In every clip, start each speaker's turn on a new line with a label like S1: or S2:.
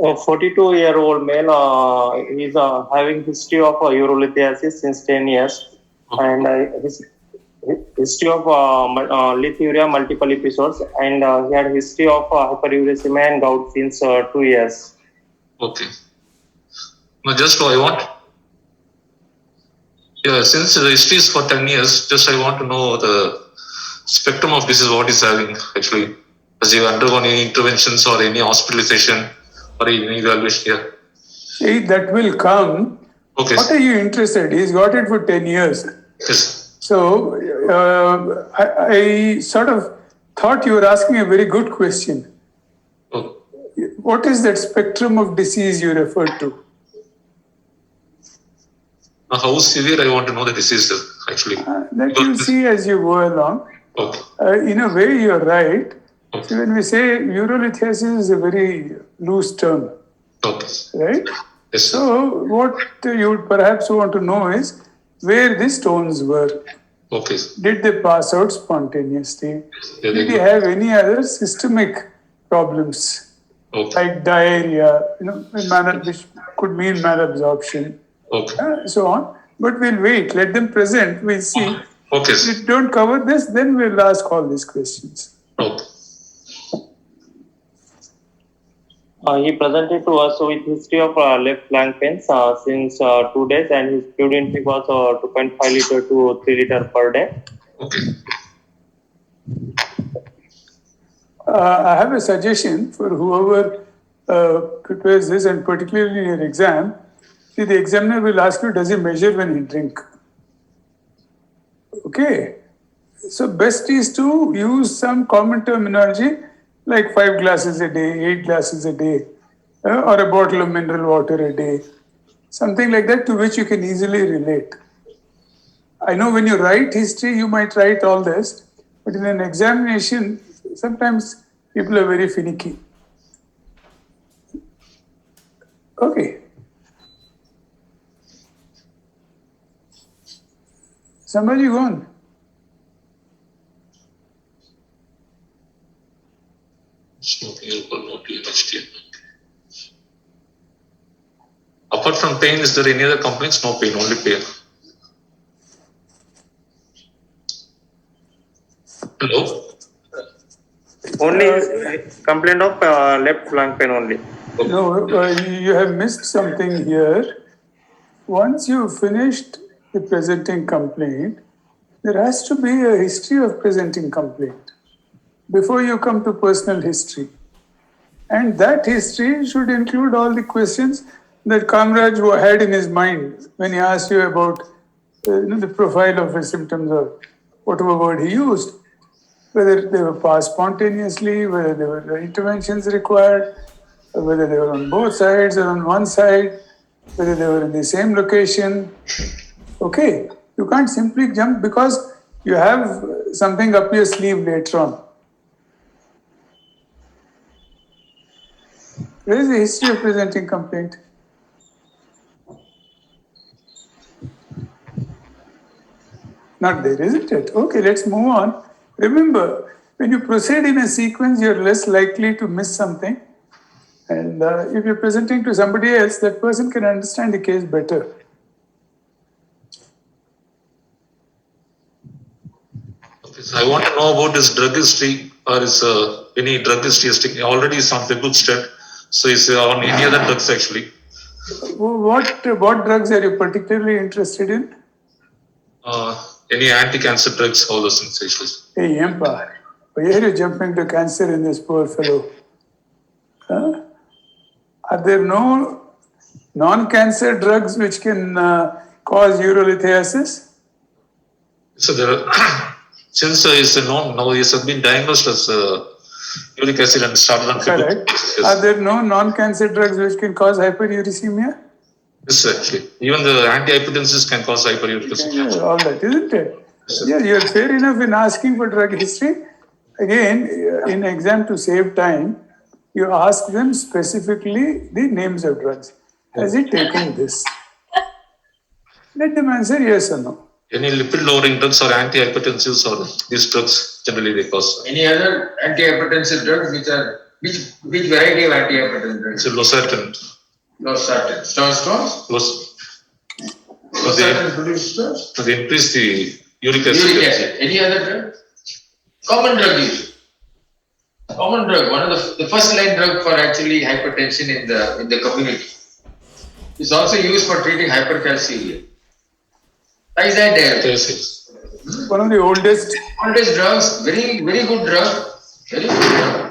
S1: A 42-year-old male is having history of urolithiasis since 10 years, and his history of lithuria multiple episodes, and he had history of hyperuricemia and gout since 2 years.
S2: Okay. Now just I want, since the history is for 10 years, just I want to know the spectrum of disease, what is having actually. Has he undergone any interventions or any hospitalization or any evaluation here?
S3: See, that will come.
S2: Okay.
S3: What are you interested? He's got it for 10 years.
S2: Yes.
S3: So I sort of thought you were asking a very good question.
S2: Oh.
S3: What is that spectrum of disease you referred to?
S2: How severe I want to know the disease actually.
S3: That you'll see as you go along.
S2: Okay.
S3: In a way, you're right.
S2: Okay.
S3: So when we say urolithiasis is a very loose term.
S2: Okay.
S3: Right?
S2: Yes, sir.
S3: So what you would perhaps want to know is where the stones were.
S2: Okay.
S3: Did they pass out spontaneously?
S2: Yeah,
S3: Did they have any other systemic problems?
S2: Okay.
S3: Like diarrhea, which could mean malabsorption,
S2: Okay.
S3: so on. But we'll wait, let them present, we'll see.
S2: Okay.
S3: If we don't cover this, then we'll ask all these questions.
S2: Okay.
S1: He presented to us with history of left flank pains since 2 days, and his fluid intake was 2.5 liter to 3 liter per day.
S2: Okay.
S3: I have a suggestion for whoever prepares this, and particularly in your exam. See, the examiner will ask you, does he measure when he drink? Okay. So best is to use some common terminology like 5 glasses a day, 8 glasses a day, or a bottle of mineral water a day. Something like that to which you can easily relate. I know when you write history, you might write all this, but in an examination, sometimes people are very finicky. Okay. Somebody go on.
S2: Apart from pain, is there any other complaints? No pain, only pain. Hello?
S1: Only complaint of left flank pain only.
S3: No, you have missed something here. Once you've finished the presenting complaint, there has to be a history of presenting complaint before you come to personal history. And that history should include all the questions that Kamraj had in his mind when he asked you about the profile of his symptoms or whatever word he used, whether they were passed spontaneously, whether there were interventions required, whether they were on both sides or on one side, whether they were in the same location. Okay, you can't simply jump because you have something up your sleeve later on. Where is the history of presenting complaint? Not there, isn't it? Okay, let's move on. Remember, when you proceed in a sequence, you're less likely to miss something. And if you're presenting to somebody else, that person can understand the case better.
S2: Okay, so I want to know about his drug history or is any drug history. Already is on the good step. So is on any other drugs actually?
S3: What drugs are you particularly interested in?
S2: Any anti-cancer drugs, all those things actually.
S3: Hey, Yampa, why are you jumping to cancer in this poor fellow? Huh? Are there no non-cancer drugs which can cause urolithiasis?
S2: So there are, since is known now, he has been diagnosed as uric acid and started on
S3: correct. Yes. Are there no non-cancer drugs which can cause hyperuricemia?
S2: Yes, actually. Even the antihypertensives can cause hyperuricemia.
S3: Yeah, all that, isn't it? Yes, yeah, you're fair enough in asking for drug history. Again, in exam to save time, you ask them specifically the names of drugs. Has he taken this? Let them answer yes or no.
S2: Any lipid lowering drugs or antihypertensives or these drugs generally they cause?
S4: Any other antihypertensive drugs which are Which variety of antihypertensive drugs?
S2: It's a losartan.
S4: Losartan. Stones? Losartan produces stones?
S2: They increase the uric acid.
S4: Uric acid. Any other drug? Common drug use. Common drug. One of the first line drug for actually hypertension in the community. It's also used for treating hypercalcemia. Thiazide.
S2: Yes.
S3: One of the oldest.
S4: Oldest drugs. Very good drug. Very good drug.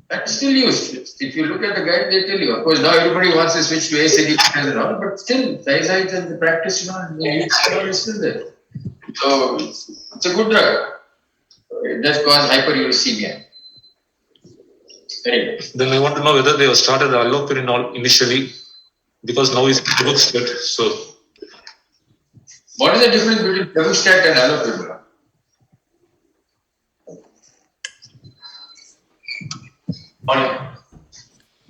S4: That's still used. If you look at the guide, they tell you. Of course, now everybody wants to switch to ACDs and all, but still, thiazide and the practice, is still there. So it's a good drug. It does cause hyperuricemia. Anyway.
S2: Then I want to know whether they have started allopurinol initially, because now it's Debuxstat. So,
S4: what is the difference between Debuxstat and allopurinol?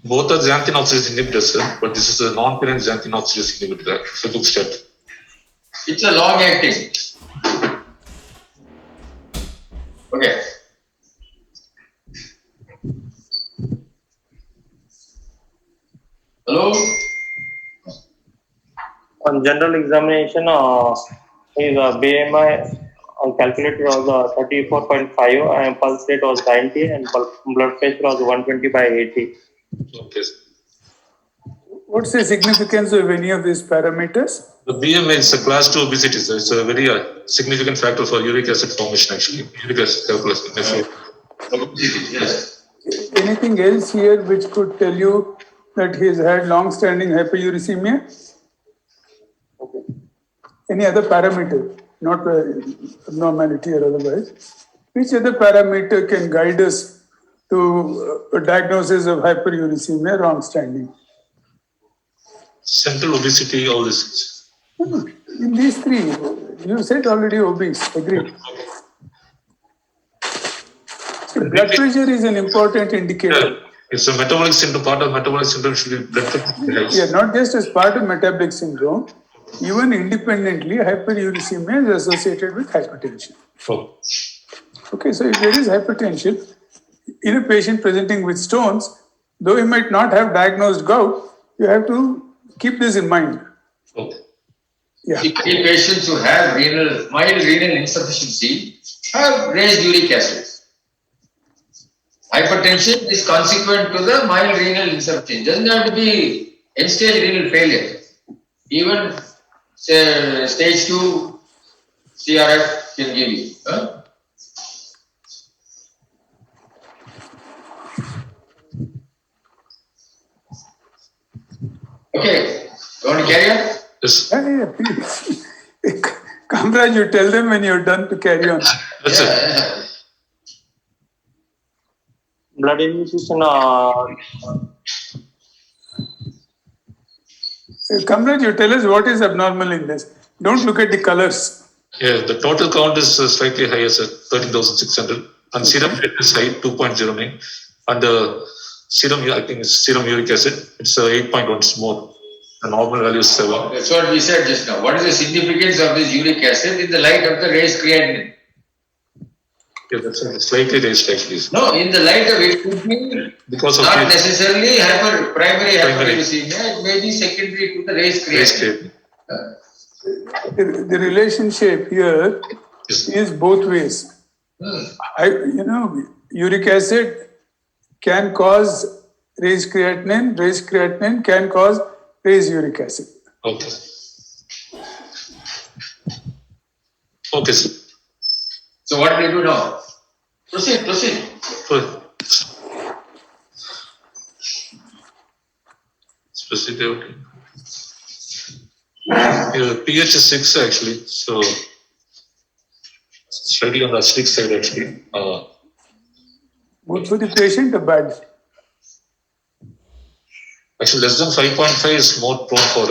S2: both are xanthine oxidase inhibitors, sir, but this is a non-parent xanthine oxidase inhibitor, Debuxstat.
S4: It's a long acting. Okay. Hello?
S1: On general examination, his BMI calculated was 34.5 and pulse rate was 90 and blood pressure was 120/80.
S2: Okay.
S3: What's the significance of any of these parameters?
S2: The BMI is a class 2 obesity, sir. It's a very significant factor for uric acid formation, actually. Uric acid calculus.
S4: Yes.
S3: Anything else here which could tell you that he has had long-standing hyperuricemia? Any other parameter, not abnormality or otherwise? Which other parameter can guide us to a diagnosis of hyperuricemia long-standing?
S2: Central obesity, all this.
S3: In these three, you said already obese, agreed. So blood pressure is an important indicator.
S2: It's a metabolic syndrome. Part of metabolic syndrome should be blood pressure.
S3: Yeah, not just as part of metabolic syndrome, even independently, hyperuricemia is associated with hypertension.
S2: Oh.
S3: Okay, so if there is hypertension in a patient presenting with stones, though he might not have diagnosed gout, you have to keep this in mind.
S2: Okay.
S3: Yeah.
S4: In patients who have mild renal insufficiency have raised uric acid. Hypertension is consequent to the mild renal insufficiency. It doesn't have to be end-stage renal failure. Even stage 2 CRF can give you. Okay, you want to carry on?
S2: Yes.
S3: Yeah, please. Kamraj, you tell them when you're done to carry on.
S2: That's it.
S1: Blood infusion,
S3: Kamraj, you tell us what is abnormal in this. Don't look at the colors.
S2: Yeah, the total count is slightly higher, sir, 13,600. And serum rate is high, 2.09. And the serum, I think it's serum uric acid, it's 8.1, it's more. The normal value is 7.
S4: That's what we said just now. What is the significance of this uric acid in the light of the raised creatinine?
S2: Yeah, that's slightly raised actually.
S4: No, in the light of it could be
S2: because of
S4: not
S2: the
S4: necessarily primary hyperuricemia, it may be secondary to the raised creatinine.
S3: The relationship here is both ways. Uric acid can cause raised creatinine can cause raised uric acid.
S2: Okay. Okay, sir.
S4: So what do you do now? Proceed.
S2: Specific. pH is 6 actually, so slightly on the acidic side actually.
S3: Good for the patient or bad?
S2: Actually, less than 5.5 is more prone for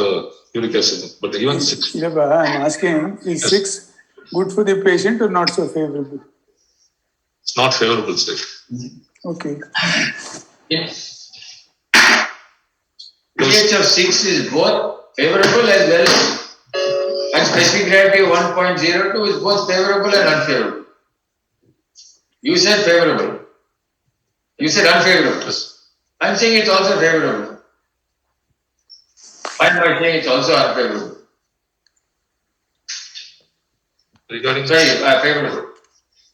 S2: uric acid, but even 6.
S3: Yeah, but I'm asking, is 6 good for the patient or not so favorable?
S2: It's not favorable, sir.
S3: Okay.
S4: Yes. pH of 6 is both favorable as well as, and specific gravity of 1.02 is both favorable and unfavorable. You said favorable. You said unfavorable.
S2: Yes.
S4: I'm saying it's also favorable. Why am I saying it's also unfavorable?
S2: Regarding
S4: Sorry, favorable.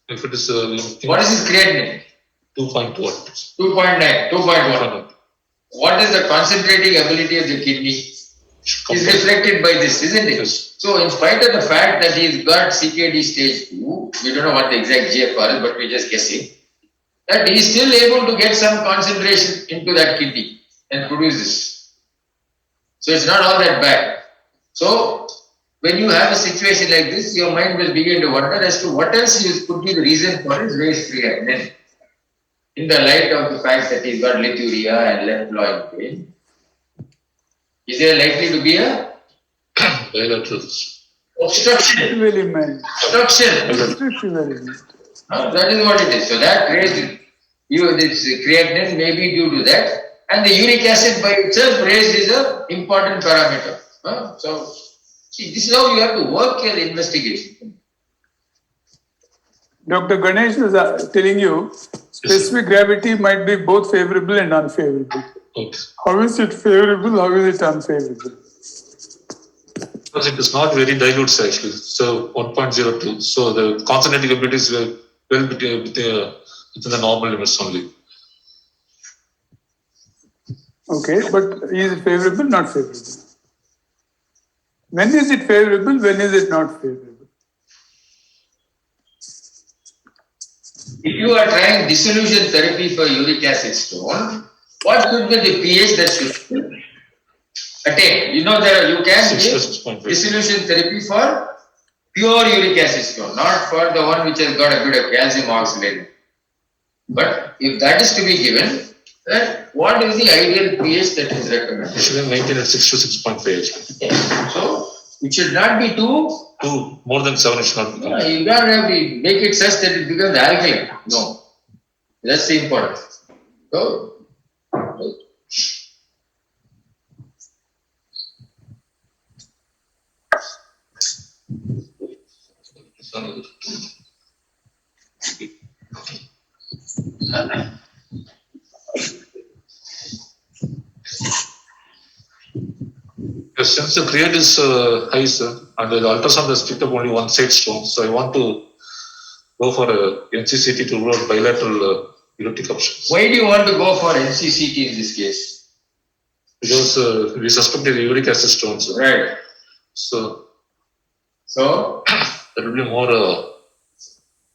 S2: if it is
S4: What is his creatinine?
S2: 2.1.
S4: 2.9, 2.1. What is the concentrating ability of the kidney? Is reflected by this, isn't it?
S2: Yes.
S4: So, in spite of the fact that he's got CKD stage 2, we don't know what the exact GFR is, but we're just guessing, that he's still able to get some concentration into that kidney and produce this. So, it's not all that bad. So, when you have a situation like this, your mind will begin to wonder as to what else could be the reason for his raised creatinine. In the light of the fact that he's got lithuria and left loin pain, is there likely to be a
S2: bilateral
S4: obstruction? Obstruction. That is what it is. So that raised this creatinine may be due to that, and the uric acid by itself raised is an important parameter. So see, this is how you have to work your investigation.
S3: Dr. Ganesh was telling you specific gravity might be both favorable and unfavorable.
S2: Okay.
S3: How is it favorable? How is it unfavorable?
S2: Because it is not very dilute actually. So 1.02. So the concentrating ability is well within the normal limits only.
S3: Okay, but is it favorable? Not favorable. When is it favorable? When is it not favorable?
S4: If you are trying dissolution therapy for uric acid stone, what should be the pH that should attain? You know that you can give dissolution therapy for pure uric acid stone, not for the one which has got a bit of calcium oxalate. But if that is to be given, then what is the ideal pH that is recommended?
S2: It should be maintained at 6 to 6.5.
S4: So it should not be too.
S2: More than 7 it should not be.
S4: You don't have to make it such that it becomes alkaline. No. That's the important. So,
S2: since the creat is high, sir, and the ultrasound has picked up only one side stone, so I want to go for a NCCT to rule out bilateral uretic options.
S4: Why do you want to go for NCCT in this case?
S2: Because we suspected uric acid stones. Sir.
S4: Right.
S2: So
S4: that
S2: will be more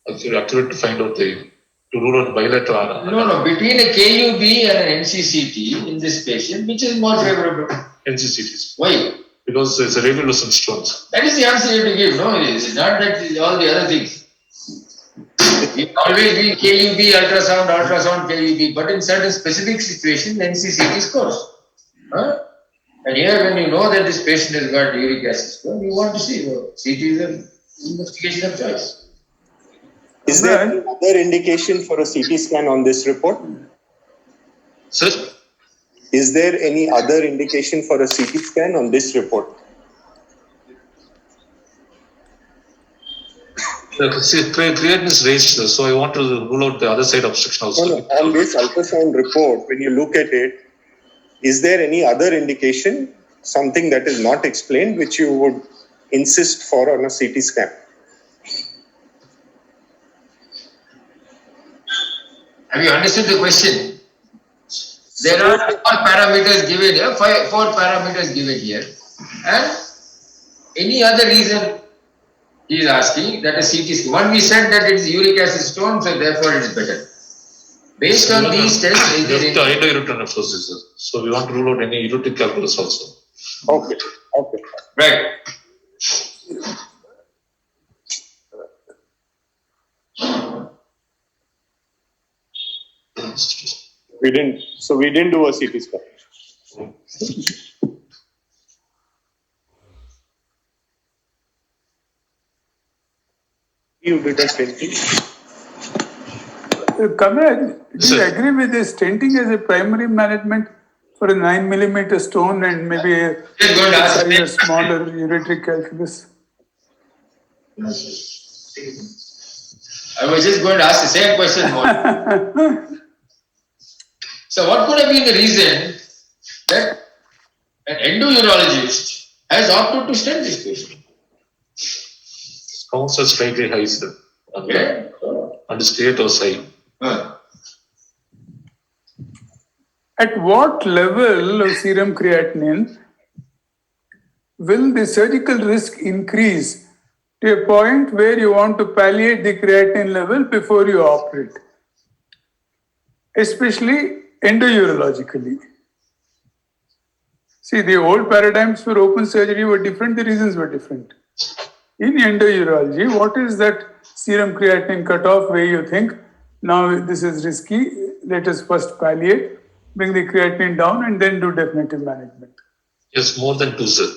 S2: accurate to find out to rule out bilateral.
S4: No. Between a KUB and an NCCT in this patient, which is more favorable?
S2: NCCTs.
S4: Why?
S2: Because it's a radiolucent stones.
S4: That is the answer you have to give. No, it's not that all the other things. It always been KUB, ultrasound, KUB, but in certain specific situations, NCCT scores. And here, when you know that this patient has got uric acid stone, you want to see CT is an investigation of choice.
S5: Is there any other indication for a CT scan on this report?
S2: Sir?
S5: Is there any other indication for a CT scan on this report?
S2: Creatinine is raised, sir, so I want to rule out the other side obstruction also.
S5: No, on this ultrasound report, when you look at it, is there any other indication, something that is not explained, which you would insist for on a CT scan?
S4: Have you understood the question? There are 4 parameters given here, 4 parameters given here, and any other reason he is asking that a CT scan. One, we said that it is uric acid stone, so therefore it is better. Based on these tests, is there any...
S2: So we want to rule out any uretic calculus also.
S5: Okay.
S4: Right.
S5: We didn't do a CT scan. You did a stenting.
S3: Kamal, do you agree with the stenting as a primary management for a 9 millimeter stone and maybe a smaller ureteric calculus?
S4: I was just going to ask the same question. So what could have been the reason that an endourologist has opted to stent this patient?
S2: Counts are slightly high, sir.
S4: Okay.
S2: And the state was high.
S3: At what level of serum creatinine will the surgical risk increase to a point where you want to palliate the creatinine level before you operate, especially endourologically? See, the old paradigms for open surgery were different, the reasons were different. In endourology, what is that serum creatinine cutoff where you think, now this is risky, let us first palliate, bring the creatinine down and then do definitive management?
S2: Yes, more than 2, sir.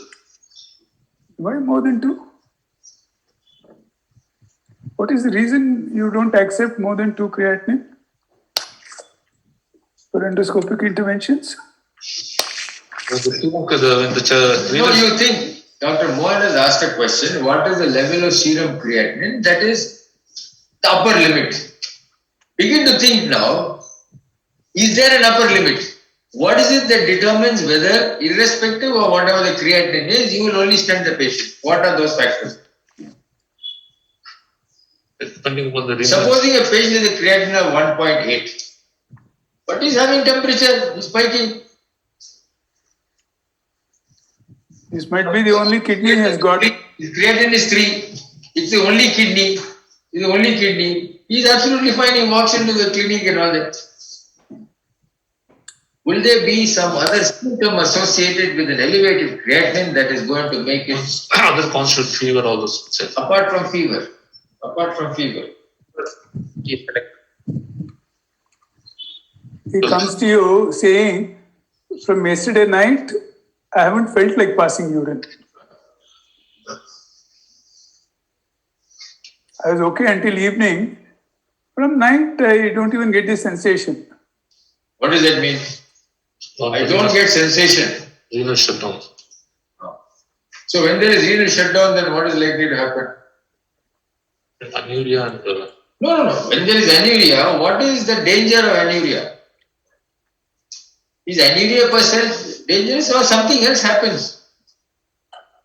S3: Why more than 2? What is the reason you don't accept more than 2 creatinine for endoscopic interventions?
S2: No,
S4: you think Dr. Mohan has asked a question, what is the level of serum creatinine? That is the upper limit. Begin to think now, is there an upper limit? What is it that determines whether, irrespective of whatever the creatinine is, you will only stent the patient? What are those factors?
S2: Depending upon the
S4: Supposing a patient has a creatinine of 1.8, but he's having temperature, he's spiking.
S3: This might be the only kidney he has got.
S4: His creatinine is 3. It's the only kidney. It's the only kidney. He's absolutely fine. He walks into the clinic and all that. Will there be some other symptom associated with an elevated creatinine that is going to make it?
S2: Other constant fever, all those.
S4: Apart from fever. Apart from fever.
S3: He comes to you saying, from yesterday night, I haven't felt like passing urine. I was okay until evening. From night, I don't even get this sensation.
S4: What does that mean? I don't get sensation.
S2: Renal shutdown.
S4: So when there is renal shutdown, then what is likely to happen?
S2: Anuria and...
S4: No. When there is anuria, what is the danger of anuria? Is anuria per se dangerous or something else happens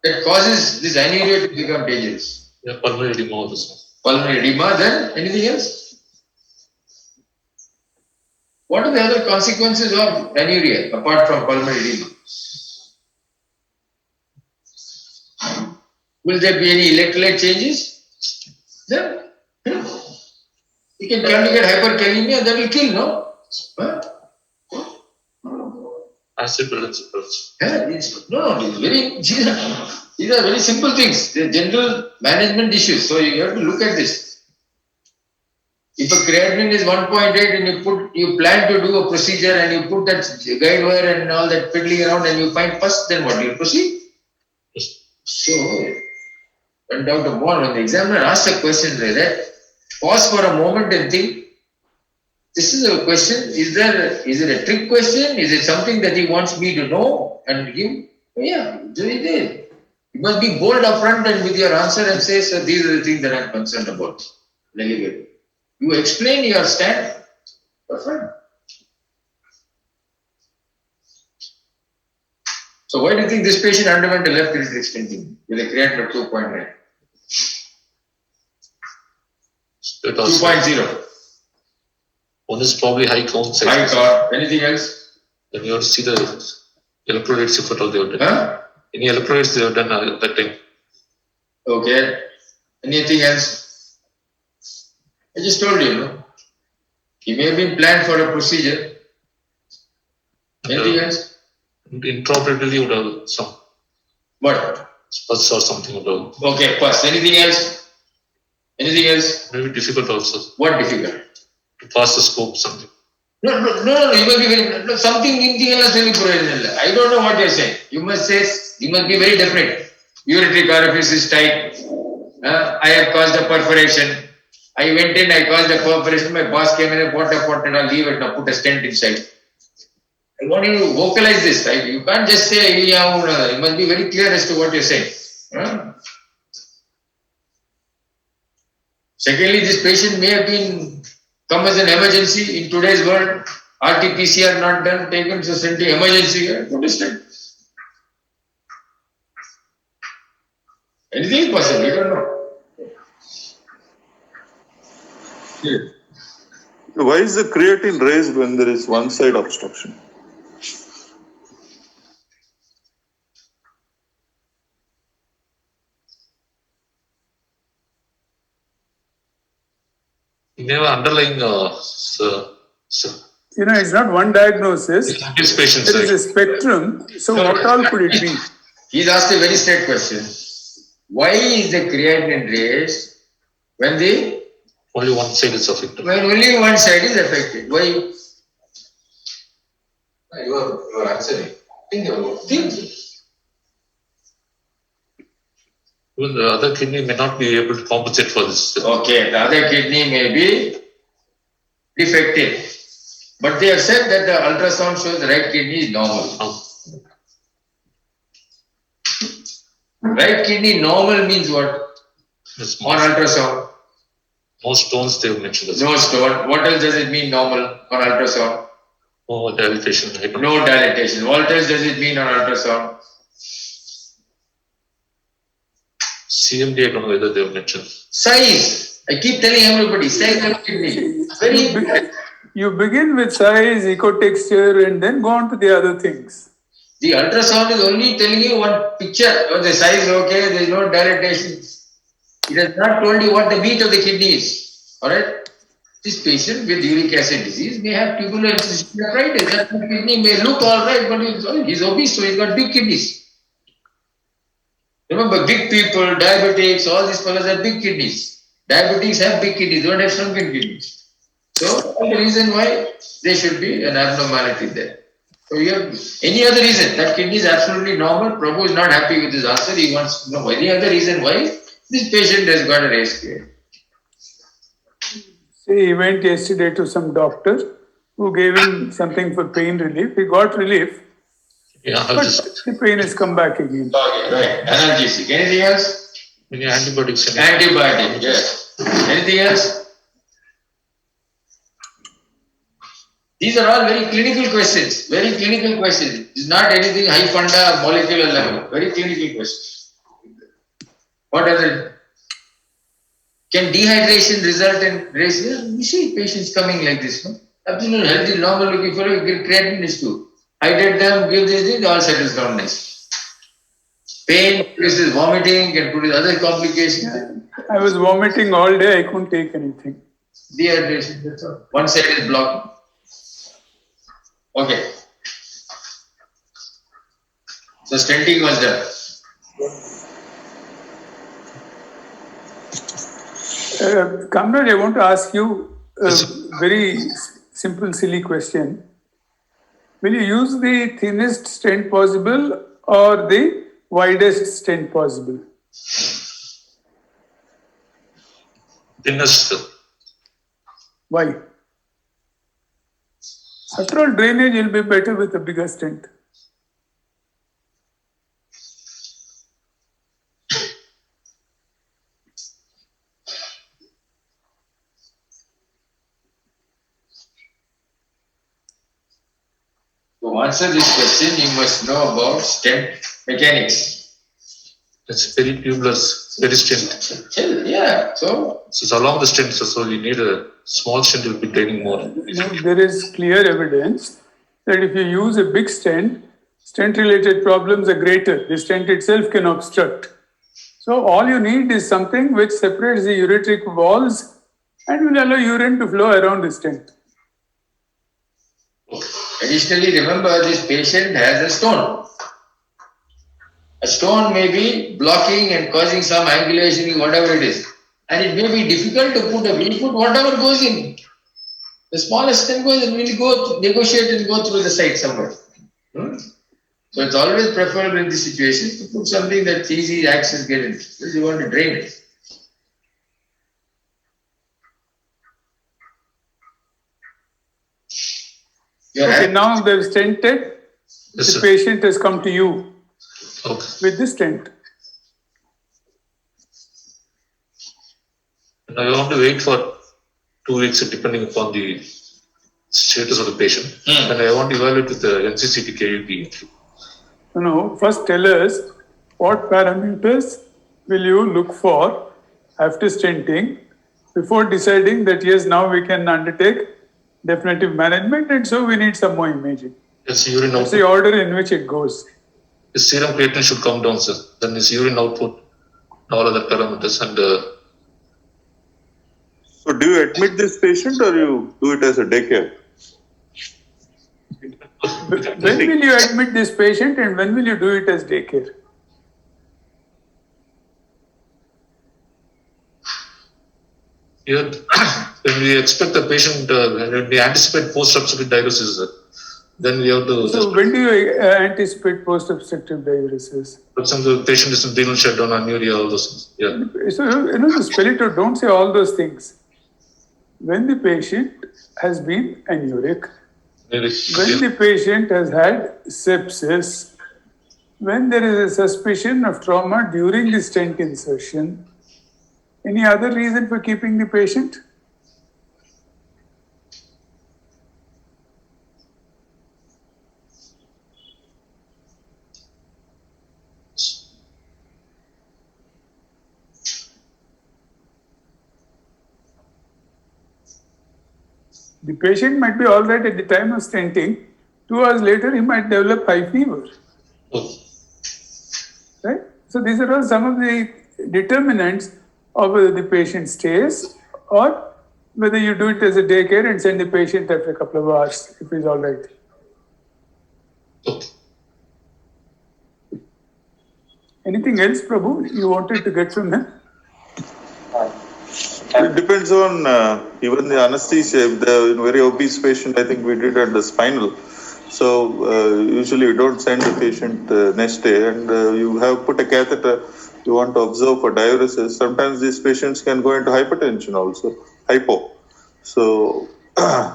S4: that causes this anuria to become dangerous?
S2: Yeah, pulmonary edema also.
S4: Pulmonary edema, then anything else? What are the other consequences of anuria apart from pulmonary edema? Will there be any electrolyte changes? Then you can get hyperkalemia, that will kill, no? Huh?
S2: Acid balance approach.
S4: Yeah, these are very simple things. They're general management issues. So you have to look at this. If a creatinine is 1.8 and you plan to do a procedure and you put that guide wire and all that fiddling around and you find pus, then what do you proceed?
S2: Yes.
S4: So when Dr. Mohan, when the examiner asked a question like that, pause for a moment and think, this is a question, is it a trick question? Is it something that he wants me to know and give? Yeah, do it there. You must be bold upfront and with your answer and say, sir, these are the things that I'm concerned about. You explain your stand. Perfect. So why do you think this patient underwent a left ureteric stenting with a creatinine of 2.9? 2.0.
S2: One is probably high count.
S4: High count. Anything else?
S2: Then you have to see the electrolytes if at all they have done.
S4: Huh?
S2: Any electrolytes they have done at that time.
S4: Okay. Anything else? I just told you, no? He may have been planned for a procedure. Anything else?
S2: Intraoperatively would have some.
S4: What?
S2: Pus or something would have.
S4: Okay, pus. Anything else? Anything else?
S2: Maybe difficult also.
S4: What difficult?
S2: To pass the scope, something.
S4: No. You must be very something else. I don't know what you're saying. You must be very definite. Ureteric orifice is tight. I have caused a perforation. I went in, I caused a perforation. My boss came in and bought a pot and I'll leave it now, put a stent inside. I want you to vocalize this, right? You can't just say, you must be very clear as to what you're saying. Secondly, this patient may have come as an emergency in today's world. RT-PCR not done, taken to sent to emergency, put a stent. Anything is possible, you don't know. Yeah.
S5: Why is the creatine raised when there is one side obstruction?
S2: You may have underlying
S3: It's not one diagnosis.
S2: these patients.
S3: There is a spectrum. So what all could it be?
S4: He's asked a very straight question. Why is the creatinine raised when
S2: Only one side is affected.
S4: when only one side is affected? Why? You are answering. Think about it.
S2: Even the other kidney may not be able to compensate for this.
S4: Okay, the other kidney may be defective. But they have said that the ultrasound shows the right kidney is normal. Right kidney normal means what?
S2: Yes,
S4: On ultrasound.
S2: no stones they have mentioned.
S4: No stone. What else does it mean normal on ultrasound?
S2: No dilatation.
S4: No dilatation. What else does it mean on ultrasound?
S2: CMD, I don't know whether they have mentioned.
S4: Size. I keep telling everybody, size of kidney. Very important.
S3: You begin with size, ecotexture, and then go on to the other things.
S4: The ultrasound is only telling you one picture of the size, okay, there is no dilatation. It has not told you what the weight of the kidney is. Alright? This patient with uric acid disease may have tubular nephritis. That kidney may look alright, but he's obese, so he's got big kidneys. Remember, big people, diabetics, all these fellows have big kidneys. Diabetics have big kidneys, they don't have shrunken kidneys. So, that's the reason why there should be an abnormality there. So, you have any other reason, that kidney is absolutely normal. Prabhu is not happy with his answer. He wants to know any other reason why this patient has got a raised creatinine.
S3: Say he went yesterday to some doctor who gave him something for pain relief. He got relief,
S2: Yeah, I'll
S3: but
S2: just
S3: the pain has come back again.
S4: Okay, right. Analgesic. Anything else?
S2: many antibiotics.
S4: Antibiotic, yes. Anything else? These are all very clinical questions. Very clinical questions. It's not anything high funda molecular level. Very clinical questions. What are the? Can dehydration result in race? Yeah, you see patients coming like this, no? Absolutely healthy, normal looking for a creatinine is too. Hydrate them, give this thing, all settles down nice. Pain, produces vomiting, can produce other complications.
S3: I was vomiting all day. I couldn't take anything.
S4: Dehydration, that's all. One side is blocked. Okay. So stenting was done.
S3: Kamraj, I want to ask you a very simple, silly question. Will you use the thinnest stent possible or the widest stent possible?
S2: Thinnest.
S3: Why? After all, drainage will be better with a bigger stent.
S4: To answer this question, you must know about stent mechanics.
S2: It's very tubular, very stent.
S4: Yeah, so
S2: So it's along the stent, so you need a small stent will be draining more.
S3: Now, there is clear evidence that if you use a big stent, stent-related problems are greater. The stent itself can obstruct. So all you need is something which separates the ureteric walls and will allow urine to flow around the stent.
S4: additionally, remember this patient has a stone. A stone may be blocking and causing some angulation, whatever it is. And it may be difficult to put we put whatever goes in. The smallest thing goes and we'll go negotiate and go through the site somewhere. So it's always preferable in these situations to put something that's easy access get in. Because you want to drain it.
S3: Okay, now they've stented.
S2: Yes,
S3: The
S2: sir.
S3: patient has come to you
S2: Okay.
S3: with the stent.
S2: Now you have to wait for 2 weeks depending upon the status of the patient, and I want to evaluate with the NCCT KUP.
S3: No, first tell us what parameters will you look for after stenting before deciding that yes, now we can undertake definitive management and so we need some more imaging.
S2: Yes, urine
S3: That's
S2: output.
S3: the order in which it goes.
S2: His serum creatinine should come down, sir. Then his urine output, all other parameters, and
S5: So do you admit this patient or you do it as a daycare?
S3: When will you admit this patient and when will you do it as daycare?
S2: here, when we expect the patient, when we anticipate post-obstructive diuresis, then we have to.
S3: So when do you anticipate post-obstructive diuresis?
S2: For example, the patient is in renal shutdown, anuria, all those things. Yeah.
S3: So, the spell it out, don't say all those things. When the patient has been anuric, when the patient has had sepsis, when there is a suspicion of trauma during the stent insertion, any other reason for keeping the patient? The patient might be all right at the time of stenting. 2 hours later, he might develop high fever.
S2: Oh.
S3: Right? So these are all some of the determinants of whether the patient stays or whether you do it as a daycare and send the patient after a couple of hours if he's all right.
S2: Okay.
S3: Anything else, Prabhu, you wanted to get from him?
S5: It depends on even the anesthesia. If the very obese patient, I think we did at the spinal. So usually we don't send the patient next day, and you have put a catheter. You want to observe for diuresis. Sometimes these patients can go into hypertension also, hypo. So I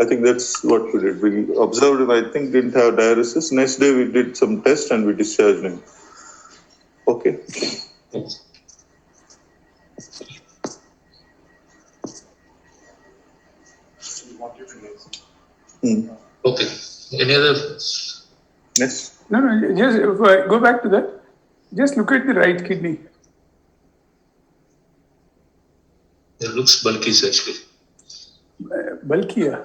S5: think that's what we did. We observed him. I think didn't have diuresis. Next day we did some tests and we discharged him. Okay.
S2: Okay. Any other?
S5: Next.
S3: No, just go back to that. Just look at the right kidney.
S2: It looks bulky, actually.
S3: Bulky, yeah.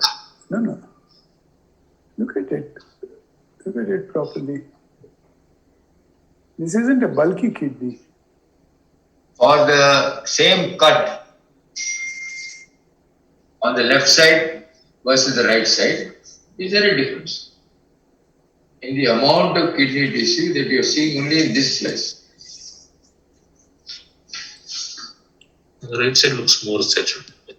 S3: No. Look at it. Look at it properly. This isn't a bulky kidney.
S4: For the same cut on the left side versus the right side, is there a difference in the amount of kidney tissue that you are seeing only in this slice?
S2: The right side looks more saturated.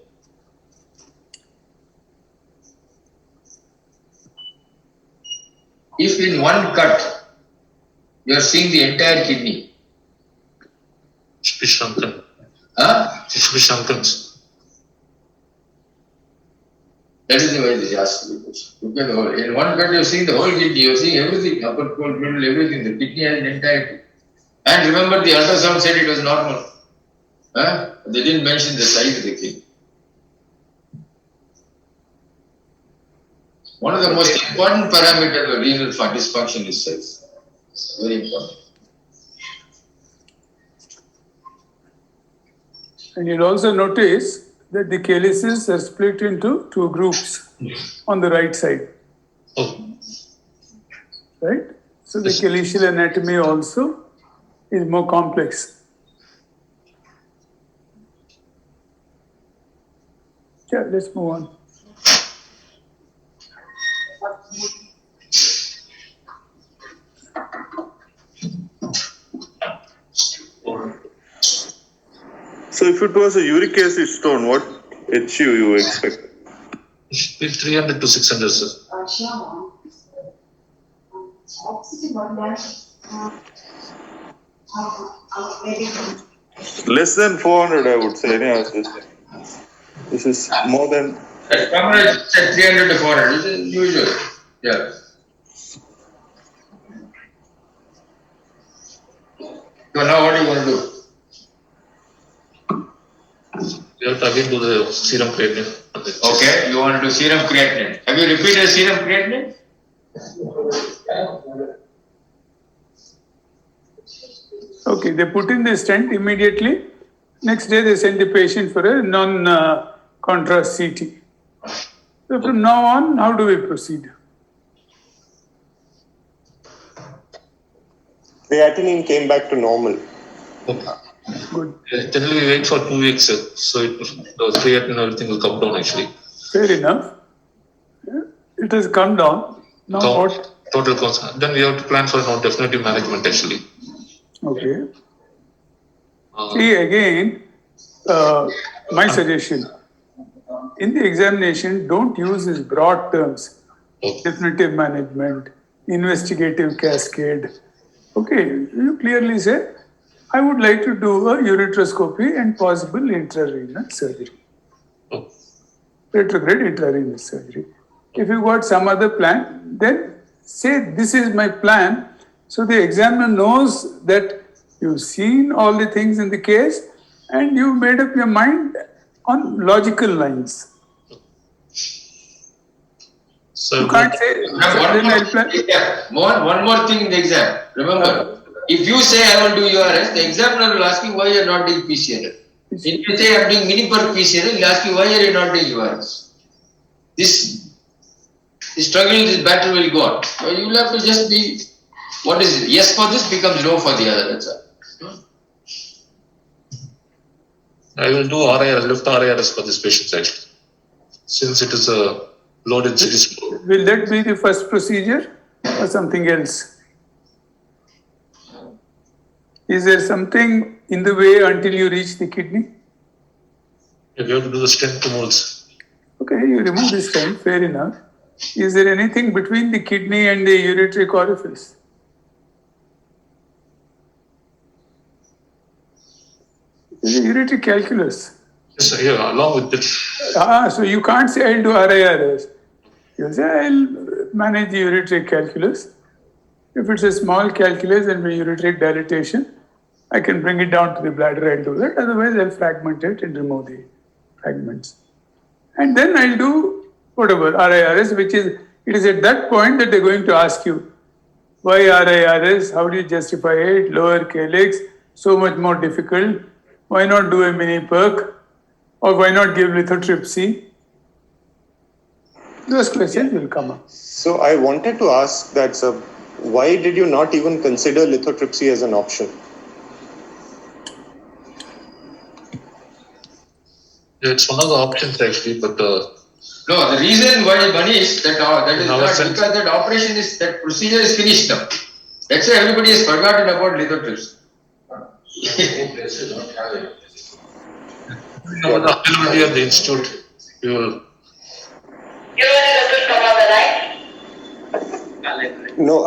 S4: If in one cut you are seeing the entire kidney,
S2: It should be shrunken.
S4: huh?
S2: It should be shrunken.
S4: That is the way they ask the question. Look at the whole. In one cut, you are seeing the whole kidney, you are seeing everything, upper cold, middle, everything. The kidney has an entirety. And remember, the ultrasound said it was normal. Huh? They didn't mention the size of the kidney. One of the most important parameters of renal dysfunction is size. Very important.
S3: And you'll also notice that the calyces are split into 2 groups on the right side.
S2: Oh,
S3: Right? So the calyceal anatomy also is more complex. Yeah, let's move on.
S5: So if it was a uric acid stone, what HU you expect?
S2: it should be 300 to 600, sir.
S5: Less than 400, I would say. Anyhow, this is more than.
S4: Average said 300 to 400, which is usual. Yeah. So now what do you want to do?
S2: You have to again do the serum creatinine
S4: Okay, you want to do serum creatinine. Have you repeated serum creatinine?
S3: Okay, they put in the stent immediately. Next day, they send the patient for a non-contrast CT. So from now on, how do we proceed?
S6: Creatinine came back to normal.
S2: Okay.
S3: Good.
S2: Generally, we wait for 2 weeks, so the creatinine everything will come down actually.
S3: Fair enough. It has come down. Now what?
S2: Total cost. Then we have to plan for definitive management actually.
S3: Okay. See again, my suggestion. In the examination, don't use these broad terms.
S2: Okay.
S3: Definitive management, investigative cascade. Okay, you clearly say, I would like to do a ureteroscopy and possible intrarenal surgery.
S2: Okay.
S3: Retrograde intrarenal surgery. If you got some other plan, then say this is my plan. So the examiner knows that you've seen all the things in the case and you made up your mind on logical lines.
S2: So
S3: You can't say,
S4: One more thing in the exam. Remember, if you say I will do URS, the examiner will ask you why you are not doing PCNL. If you say I am doing mini per PCNL, he will ask you why are you not doing URS. This struggle, this battle will go on. So you will have to just be, what is it? Yes for this becomes no for the other. That's all.
S2: I will do left RIRS for this patient actually, since it is a low density stroke.
S3: will that be the first procedure or something else? Is there something in the way until you reach the kidney?
S2: You have to do the stent removals.
S3: Okay, you remove the stent, fair enough. Is there anything between the kidney and the ureteric orifice? Is the ureteric calculus?
S2: Yes, sir, yeah, along with it.
S3: So you can't say I'll do RIRS. You say I'll manage the ureteric calculus. If it's a small calculus and ureteric dilatation, I can bring it down to the bladder, I'll do that. Otherwise, I'll fragment it and remove the fragments. And then I'll do whatever, RIRS, which is, it is at that point that they're going to ask you, why RIRS, how do you justify it, lower calyx, so much more difficult, why not do a mini perk, or why not give lithotripsy? Those questions will come up.
S6: So I wanted to ask that, sir, why did you not even consider lithotripsy as an option?
S2: Yeah, it's one of the options actually, but
S4: No, the reason why Manish, that is not
S2: sense.
S4: because that procedure is finished now. That's why everybody has forgotten about lithotripsy.
S2: the availability at the institute, you will.
S6: No.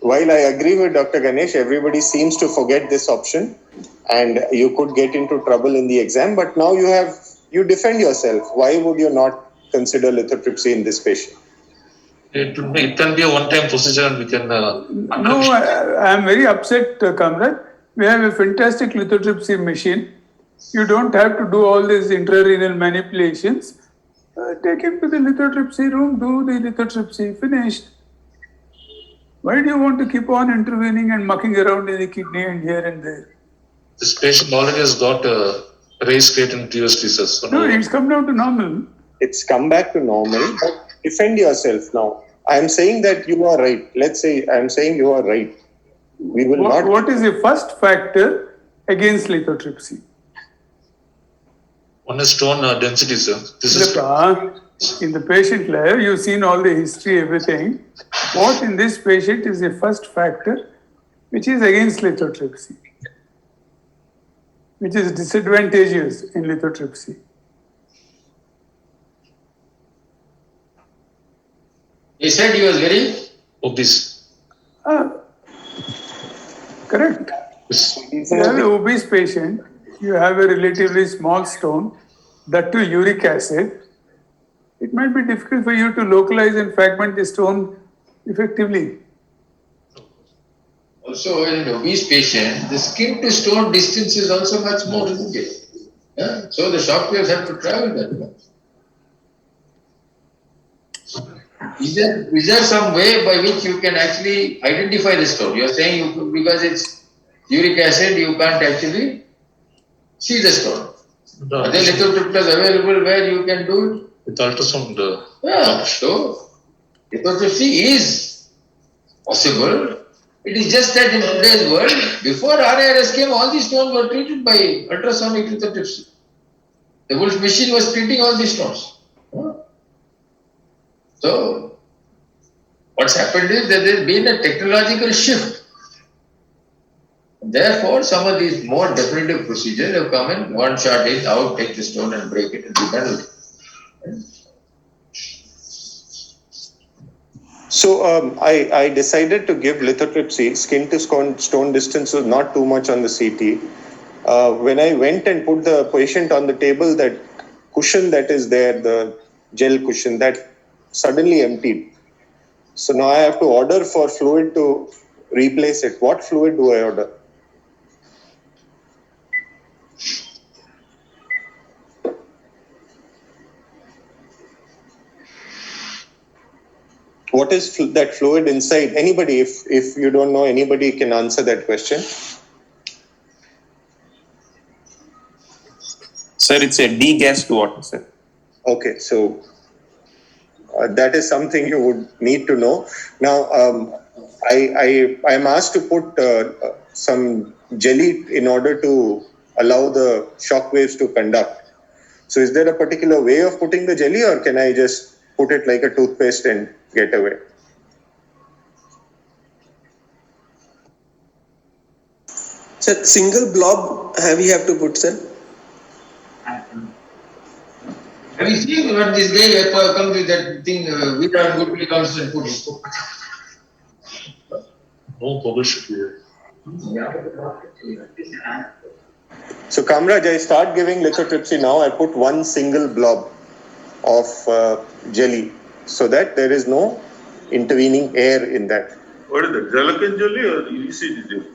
S6: While I agree with Dr. Ganesh, everybody seems to forget this option and you could get into trouble in the exam, but now you defend yourself. Why would you not consider lithotripsy in this patient?
S2: It can be a one-time procedure and we can.
S3: No, I am very upset, comrade. We have a fantastic lithotripsy machine. You don't have to do all these intrarenal manipulations. Take him to the lithotripsy room, do the lithotripsy, finished. Why do you want to keep on intervening and mucking around in the kidney and here and there?
S2: This patient already has got a raised creatinine previously, sir. So
S3: No, it's come down to normal.
S6: It's come back to normal, but defend yourself now. I am saying that you are right. Let's say I am saying you are right. We will not.
S3: What is the first factor against lithotripsy?
S2: One is stone density, sir. This is
S3: In the patient layer, you've seen all the history, everything. What in this patient is the first factor which is against lithotripsy, which is disadvantageous in lithotripsy?
S4: He said he was very
S2: obese.
S3: Correct.
S2: Yes.
S3: You have an obese patient, you have a relatively small stone, that too uric acid. It might be difficult for you to localize and fragment the stone effectively.
S4: Also, in an obese patient, the skin to stone distance is also much more, isn't it? Yeah? So the shock waves have to travel that way. Is there some way by which you can actually identify the stone? You are saying you could, because it's uric acid, you can't actually see the stone.
S2: No.
S4: Are there lithotriptans available where you can do it?
S2: With ultrasound.
S4: Yeah, so lithotripsy is possible. It is just that in today's world, before RIRS came, all these stones were treated by ultrasonic lithotripsy. The Wolf machine was treating all these stones. So, what's happened is that there's been a technological shift. Therefore, some of these more definitive procedures have come in, one shot in, out, take the stone and break it and be done with it.
S6: So I decided to give lithotripsy. Skin to stone distance was not too much on the CT. When I went and put the patient on the table, that cushion that is there, the gel cushion, that suddenly emptied. So now I have to order for fluid to replace it. What fluid do I order? What is that fluid inside? Anybody, if you don't know, anybody can answer that question.
S7: Sir, it's a degassed water, sir.
S6: Okay, so that is something you would need to know. Now, I am asked to put some jelly in order to allow the shock waves to conduct. So is there a particular way of putting the jelly, or can I just put it like a toothpaste and get away?
S8: Sir, single blob you have to put, sir?
S4: Have you seen when this guy comes with that thing, we are good, we comes and put it?
S2: No publicity here.
S6: So Kamraj, I start giving lithotripsy now. I put one single blob of jelly so that there is no intervening air in that.
S5: What is it? Gelatin jelly or ECG jelly?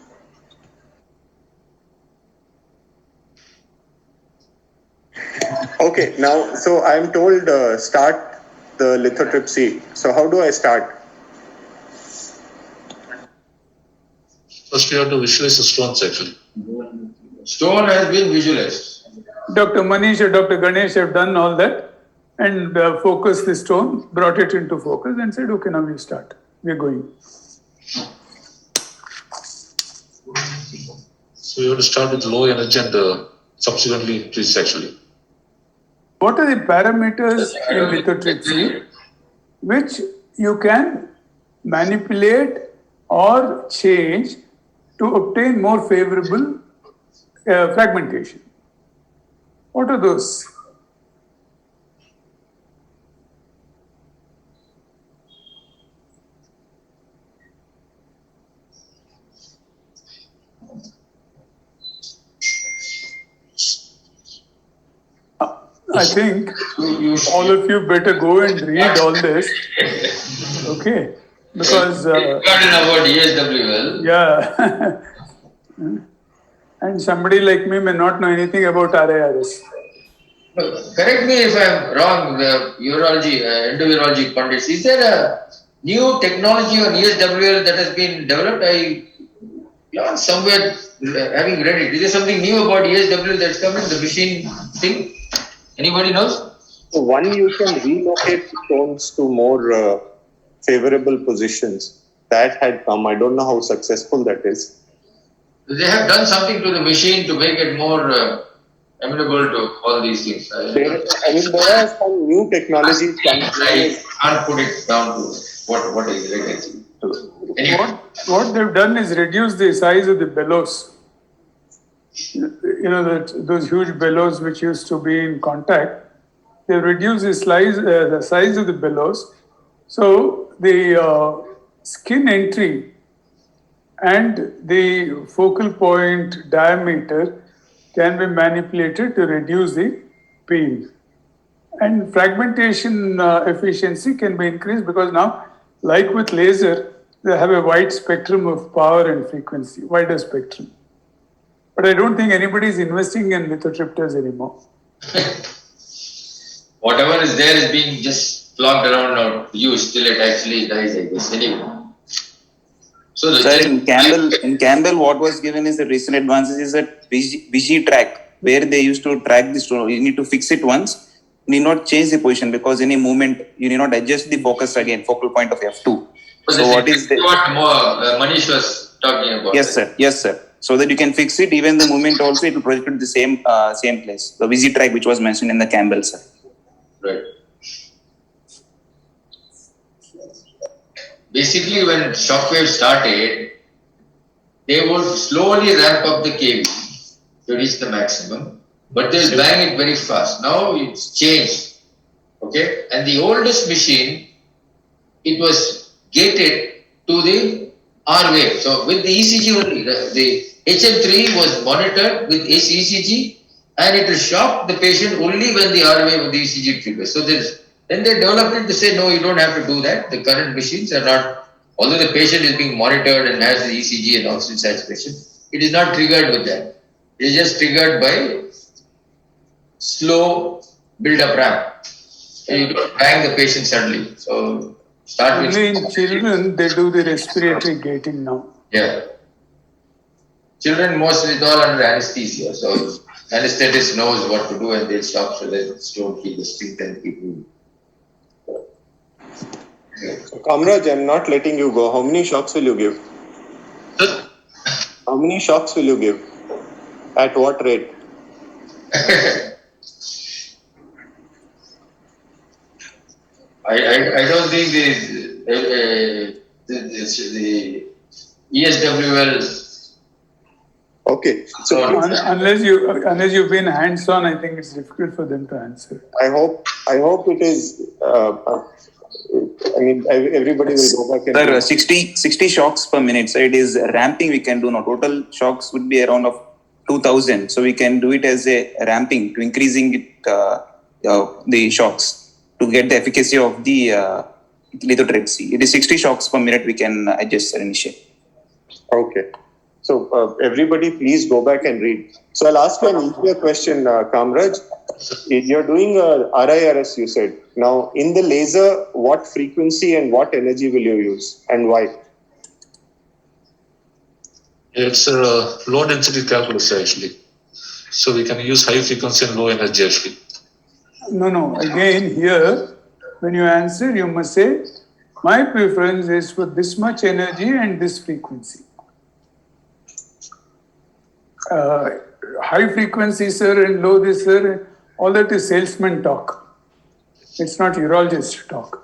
S6: Okay, now, so I'm told start the lithotripsy. So how do I start?
S2: First, you have to visualize the stones actually.
S4: Stone has been visualized.
S3: Dr. Manish or Dr. Ganesh have done all that and focused the stone, brought it into focus and said, okay, now we start. We're going.
S2: So you have to start with low energy and subsequently increase actually.
S3: What are the parameters in lithotripsy which you can manipulate or change to obtain more favorable fragmentation? What are those? I think all of you better go and read all this, okay? Because
S4: Got in about ESWL.
S3: yeah, and somebody like me may not know anything about RIRS.
S4: Correct me if I am wrong, the urology, endourology pundits. Is there a new technology on ESWL that has been developed? I learned somewhere, having read it. Is there something new about ESWL that's coming, the machine thing? Anybody knows?
S6: So one, you can relocate stones to more favorable positions. That had come. I don't know how successful that is.
S4: They have done something to the machine to make it more amenable to all these things.
S6: There are some new technologies.
S4: I can't put it down to what is it actually. Anyway.
S3: What they've done is reduce the size of the bellows. You know, those huge bellows which used to be in contact, they've reduced the size of the bellows. So the skin entry and the focal point diameter can be manipulated to reduce the pain. And fragmentation efficiency can be increased because now, like with laser, they have a wide spectrum of power and frequency, wider spectrum. But I don't think anybody is investing in lithotripters anymore.
S4: Whatever is there is being just flogged around or used till it actually dies, I guess. Anyway. So
S7: Sir, in Campbell, what was given is the recent advances is that VG track, where they used to track the stone. You need to fix it once. You need not change the position because any movement, you need not adjust the focus again, focal point of F2. So what is the...
S4: What Manish was talking about.
S7: Yes, sir. Yes, sir. So that you can fix it, even the movement also, it will project to the same place. The VG track, which was mentioned in the Campbell, sir.
S4: Right. Basically, when shockwave started, they would slowly ramp up the KV to reach the maximum, but they'll bang it very fast. Now it's changed. Okay, and the oldest machine, it was gated to the R wave. So with the ECG only, the HM3 was monitored with ECG, and it will shock the patient only when the R wave of the ECG triggers. So then they developed it to say, no, you don't have to do that. The current machines are not, although the patient is being monitored and has the ECG and oxygen saturation, it is not triggered with that. It is just triggered by slow build-up ramp. So you don't bang the patient suddenly. So start with...
S3: Only in children, they do the respiratory gating now.
S4: Yeah. Children mostly it's all under anesthesia. So anesthetist knows what to do and they'll stop so that don't keep the street and keep moving.
S6: Kamraj, I'm not letting you go. How many shocks will you give? How many shocks will you give? At what rate?
S4: I don't think the ESWL.
S6: Okay. So
S3: unless you've been hands-on, I think it's difficult for them to answer.
S6: I hope it is. I mean, everybody will go back and...
S7: Sir, 60 shocks per minute. So it is ramping we can do now. Total shocks would be around of 2000. So we can do it as a ramping to increasing it, the shocks to get the efficacy of the lithotripsy. It is 60 shocks per minute we can adjust or initiate.
S6: Okay. So everybody please go back and read. So I'll ask you an easier question, Kamraj. You're doing RIRS, you said. Now, in the laser, what frequency and what energy will you use and why?
S2: It's a low density calculus actually. So we can use high frequency and low energy actually.
S3: No. Again, here, when you answer, you must say, my preference is for this much energy and this frequency. High frequency, sir, and low this, sir, all that is salesman talk. It's not urologist talk.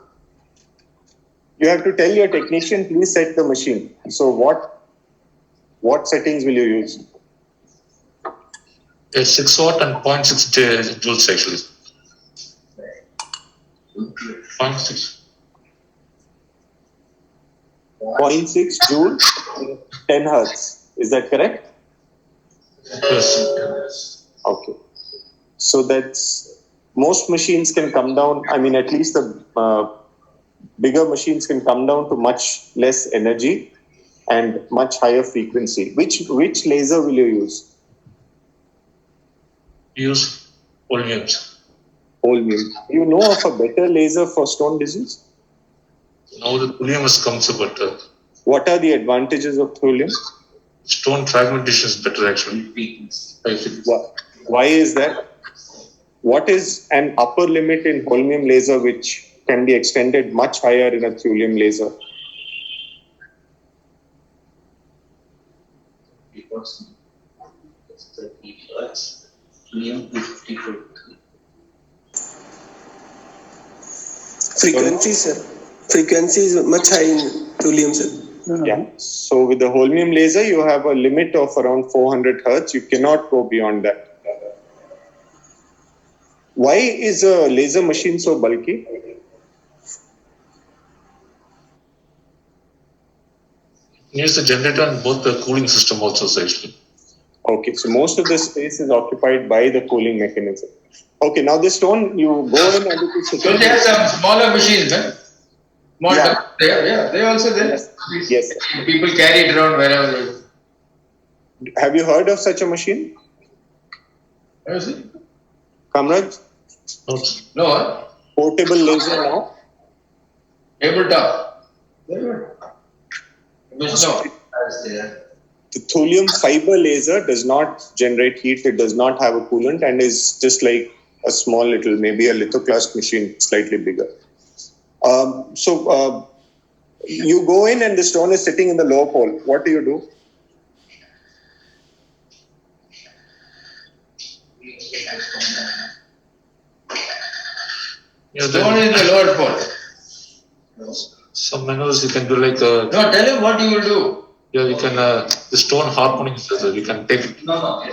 S6: You have to tell your technician, please set the machine. So what settings will you use?
S2: It's 6 watt and 0.6 joules actually. 0.6.
S6: 0.6 joule, 10 hertz. Is that correct?
S2: Yes.
S6: Okay. So that's, most machines can come down, I mean, at least the bigger machines can come down to much less energy and much higher frequency. Which laser will you use?
S2: Use Holmiums.
S6: Holmium. You know of a better laser for stone disease?
S2: Now the thulium has come, so but
S6: what are the advantages of thulium?
S2: Stone fragmentation is better actually.
S6: Why is that? What is an upper limit in holmium laser which can be extended much higher in a thulium laser?
S8: Frequency, sir. Frequency is much high in thulium, sir.
S6: Yeah. So with the holmium laser, you have a limit of around 400 hertz. You cannot go beyond that. Why is a laser machine so bulky?
S2: Needs a generator and both the cooling system also actually.
S6: Okay, so most of the space is occupied by the cooling mechanism. Okay, now the stone, you go in and it is...
S4: So they have some smaller machines, man. They also there.
S6: Yes.
S4: People carry it around wherever.
S6: Have you heard of such a machine?
S4: What is it?
S6: Kamraj?
S4: No, huh?
S6: Portable laser now?
S4: Tabletop. Very good. No.
S6: The thulium fiber laser does not generate heat, it does not have a coolant, and is just like a small little, maybe a lithoclast machine, slightly bigger. You go in and the stone is sitting in the lower pole. What do you do?
S4: Stone is the lower pole.
S2: Some manuals you can do like.
S4: No, tell him what you will do.
S2: Yeah, you can. The stone harponing, you can take it.
S4: No.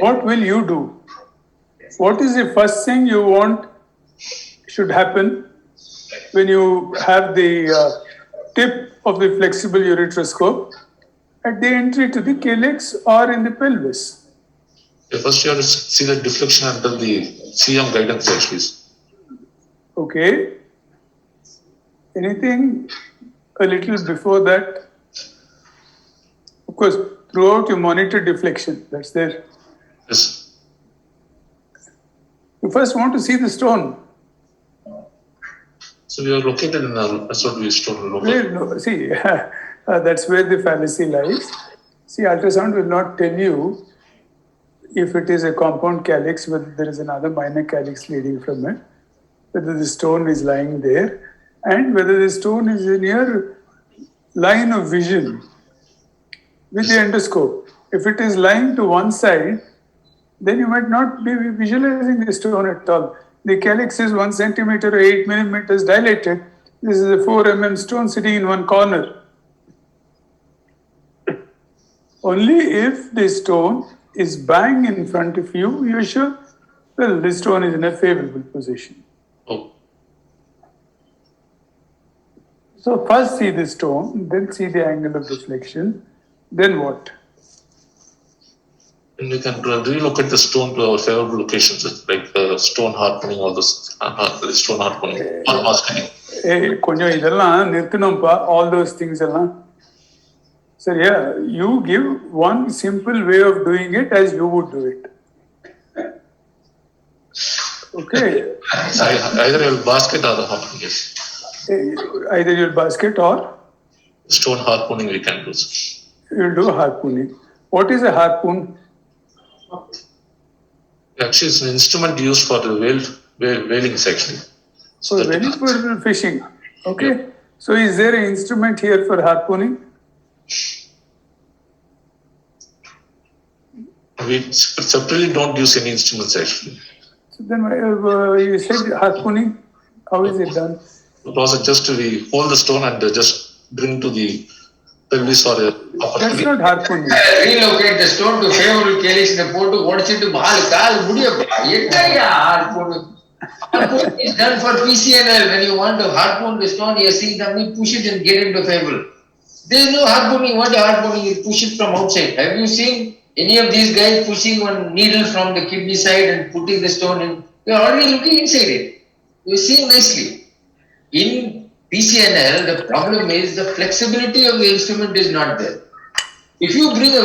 S3: What will you do? What is the first thing you want should happen when you have the tip of the flexible ureteroscope at the entry to the calyx or in the pelvis?
S2: Yeah, first you have to see the deflection under the CM guidance actually.
S3: Okay. Anything a little before that? Of course, throughout you monitor deflection. That's there.
S2: Yes.
S3: You first want to see the stone.
S2: So we are located in that's what we stone located.
S3: Where, no, see, that's where the fallacy lies. See, ultrasound will not tell you if it is a compound calyx, whether there is another minor calyx leading from it, whether the stone is lying there, and whether the stone is in your line of vision with the endoscope. If it is lying to one side, then you might not be visualizing the stone at all. The calyx is 1 centimeter or 8 millimeters dilated. This is a 4 mm stone sitting in one corner. Only if the stone is bang in front of you, you're sure, well, the stone is in a favorable position.
S2: Oh.
S3: So first see the stone, then see the angle of deflection, then what?
S2: And we can relocate the stone to our favorable locations, like stone harponing, all those stone harponing, or masking.
S3: கொஞ்சம் இதெல்லாம் நிறுத்தணும்ப்பா, all those things எல்லாம். So yeah, you give one simple way of doing it as you would do it. Okay.
S2: Either your basket or the harponing, yes.
S3: Either your basket or?
S2: Stone harpooning we can do.
S3: You'll do harpooning. What is a harpoon?
S2: Actually, it's an instrument used for the whalings actually.
S3: So whaling for fishing. Okay. Yeah. So is there an instrument here for harpooning?
S2: We separately don't use any instruments actually.
S3: So then you said harpooning. How is it done?
S2: The process just we hold the stone and just bring to the pelvis or
S3: that's not harpooning.
S4: Relocate the stone to favorable calyx in the photo. What's it to harpoon is done for PCNL. When you want to harpoon the stone, you see them, you push it and get into favorable. There is no harpooning. What harpooning is push it from outside. Have you seen any of these guys pushing one needle from the kidney side and putting the stone in? You are already looking inside it. You see nicely. In PCNL, the problem is the flexibility of the instrument is not there. If you bring a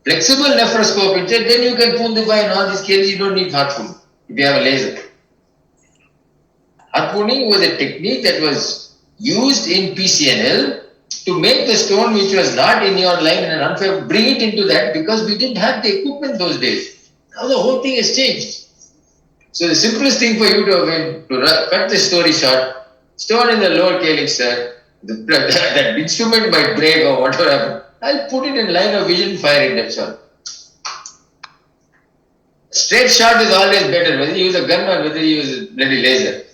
S4: flexible nephroscope inside, then you can pull the by in all these cases. You don't need harpoon if you have a laser. Harpooning was a technique that was used in PCNL to make the stone which was not in your line and unfair, bring it into that because we didn't have the equipment those days. Now the whole thing has changed. So the simplest thing for you to cut the story short, stone in the lower calyx, sir, that instrument might break or whatever. I'll put it in line of vision, fire it, that's all. Straight shot is always better, whether you use a gun or whether you use a bloody laser.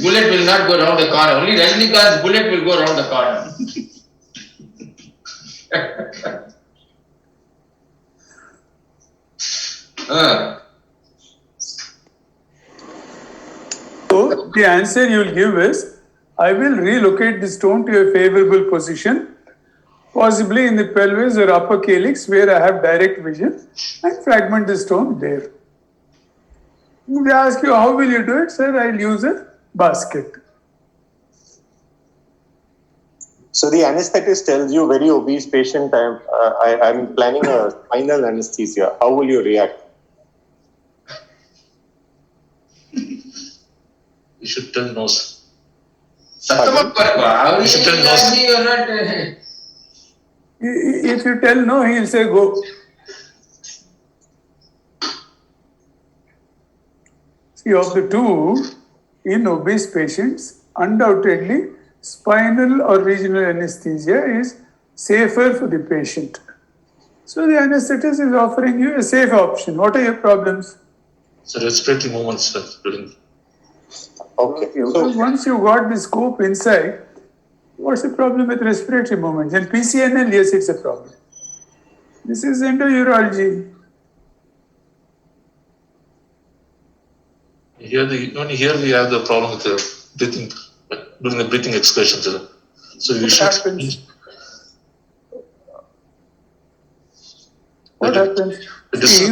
S4: Bullet will not go around the corner. Only Rajnikant's bullet will go around the corner.
S3: So the answer you will give is, I will relocate the stone to a favorable position, possibly in the pelvis or upper calyx where I have direct vision, and fragment the stone there. They ask you, how will you do it? Sir, I'll use a basket.
S6: So the anesthetist tells you, very obese patient, I'm planning a spinal anesthesia. How will you react?
S2: You should tell no, sir.
S4: How
S2: You should tell no, sir.
S4: you are not.
S3: If you tell no, he'll say go. See, of the two, in obese patients, undoubtedly, spinal or regional anesthesia is safer for the patient. So the anesthetist is offering you a safe option. What are your problems?
S2: So respiratory movements, sir, during.
S6: Okay.
S3: So once you got the scope inside, what's the problem with respiratory movements? In PCNL, yes, it's a problem. This is endourology.
S2: Here we have the problem with the breathing, during the breathing excursion, sir. So you should.
S3: What happens? See,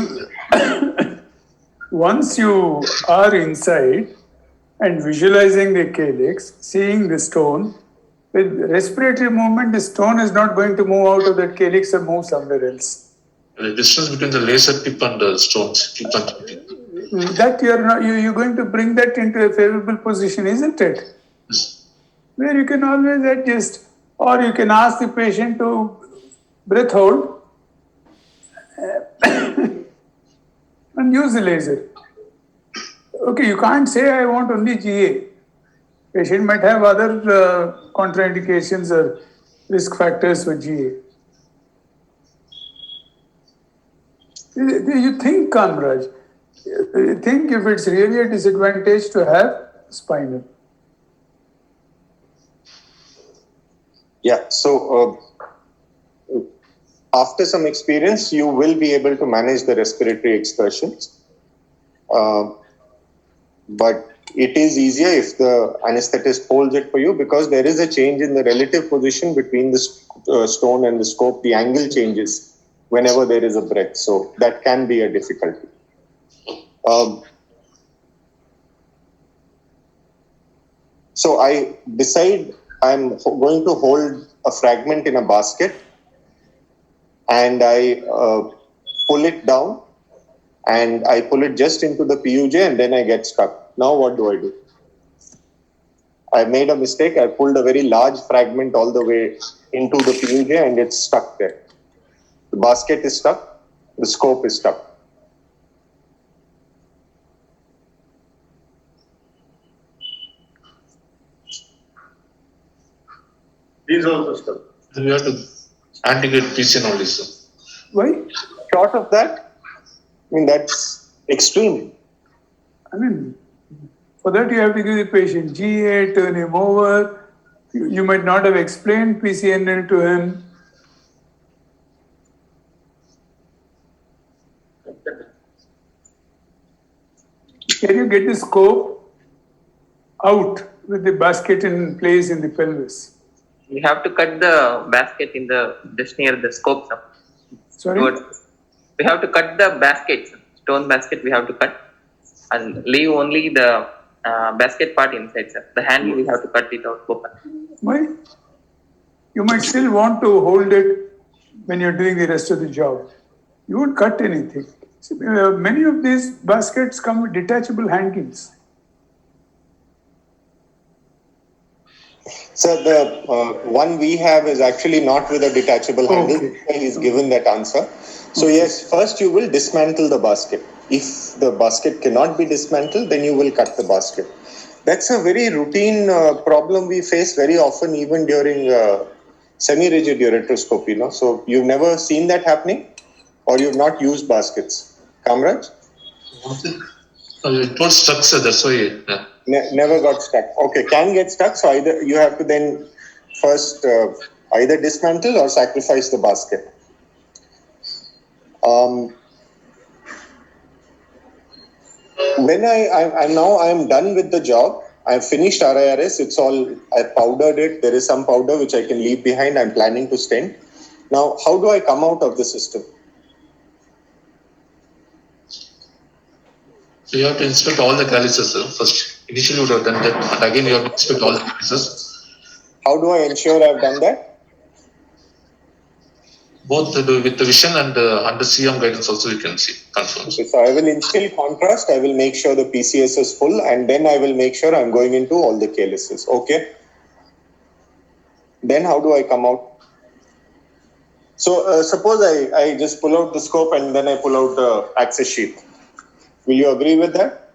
S3: once you are inside and visualizing the calyx, seeing the stone, with respiratory movement, the stone is not going to move out of that calyx or move somewhere else.
S2: The distance between the laser tip and the stones,
S3: that you're going to bring that into a favorable position, isn't it?
S2: Yes.
S3: Where you can always adjust, or you can ask the patient to breath hold and use the laser. Okay, you can't say I want only GA. Patient might have other contraindications or risk factors for GA. You think, Kamraj, you think if it's really a disadvantage to have spinal.
S6: Yeah, so after some experience, you will be able to manage the respiratory excursions. But it is easier if the anesthetist holds it for you, because there is a change in the relative position between the stone and the scope. The angle changes whenever there is a breath. So that can be a difficulty. So I decide I'm going to hold a fragment in a basket, and I pull it down, and I pull it just into the PUJ, and then I get stuck. Now what do I do? I made a mistake. I pulled a very large fragment all the way into the PUJ, and it's stuck there. The basket is stuck. The scope is stuck.
S5: These also stuck.
S2: We have to anti-grade PCN only, sir.
S6: Why? Short of that, I mean, that's extreme.
S3: I mean, for that you have to give the patient GA, turn him over. You might not have explained PCNL to him. Can you get the scope out with the basket in place in the pelvis?
S9: We have to cut the basket in the just near the scope, sir.
S3: Sorry?
S9: We have to cut the basket, sir. Stone basket we have to cut and leave only the basket part inside, sir. The handle we have to cut it out open.
S3: Why? You might still want to hold it when you're doing the rest of the job. You won't cut anything. See, many of these baskets come with detachable handles.
S6: So the one we have is actually not with a detachable handle. He's given that answer. So yes, first you will dismantle the basket. If the basket cannot be dismantled, then you will cut the basket. That's a very routine problem we face very often, even during semi-rigid ureteroscopy. So you've never seen that happening, or you've not used baskets, Kamraj?
S2: It was stuck, sir. That's why.
S6: Never got stuck. Okay, can get stuck. So either you have to then first either dismantle or sacrifice the basket. When I'm done with the job, I've finished RIRS. It's all, I powdered it. There is some powder which I can leave behind. I'm planning to stent. Now, how do I come out of the system?
S2: So you have to inspect all the calyces, sir. First, initially you would have done that, and again you have to inspect all the calyces.
S6: How do I ensure I've done that?
S2: Both with the vision and under CM guidance also you can see confirms.
S6: Okay, so I will instill contrast, I will make sure the PCS is full, and then I will make sure I'm going into all the calyces. Okay. Then how do I come out? So suppose I just pull out the scope and then I pull out the access sheet. Will you agree with that?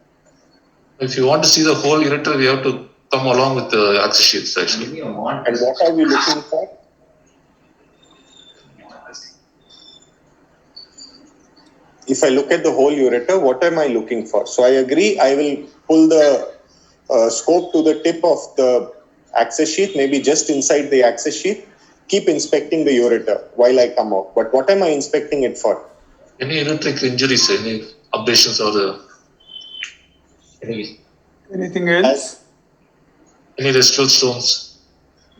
S2: If you want to see the whole ureter, we have to come along with the access sheets actually.
S6: And what are we looking for? If I look at the whole ureter, what am I looking for? So I agree, I will pull the scope to the tip of the access sheet, maybe just inside the access sheet. Keep inspecting the ureter while I come out. But what am I inspecting it for?
S2: Any ureteric injuries, any ablations or
S3: Anything else?
S2: any residual stones?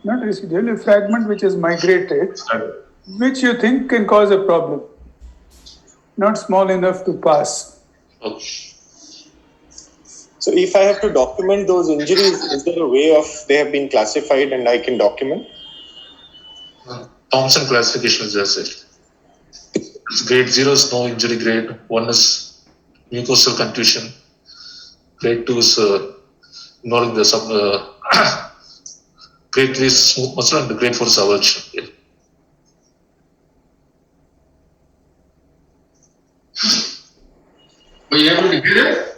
S3: Not residual, a fragment which is migrated, which you think can cause a problem. Not small enough to pass.
S2: Okay.
S6: So if I have to document those injuries, is there a way of they have been classified and I can document?
S2: Thompson classification is as it. Grade 0 is no injury grade. 1 is mucosal contusion. Grade 2 is ignoring the grade 3 is smooth muscle and grade 4 is avulsion. Yeah.
S4: Were you able to get it?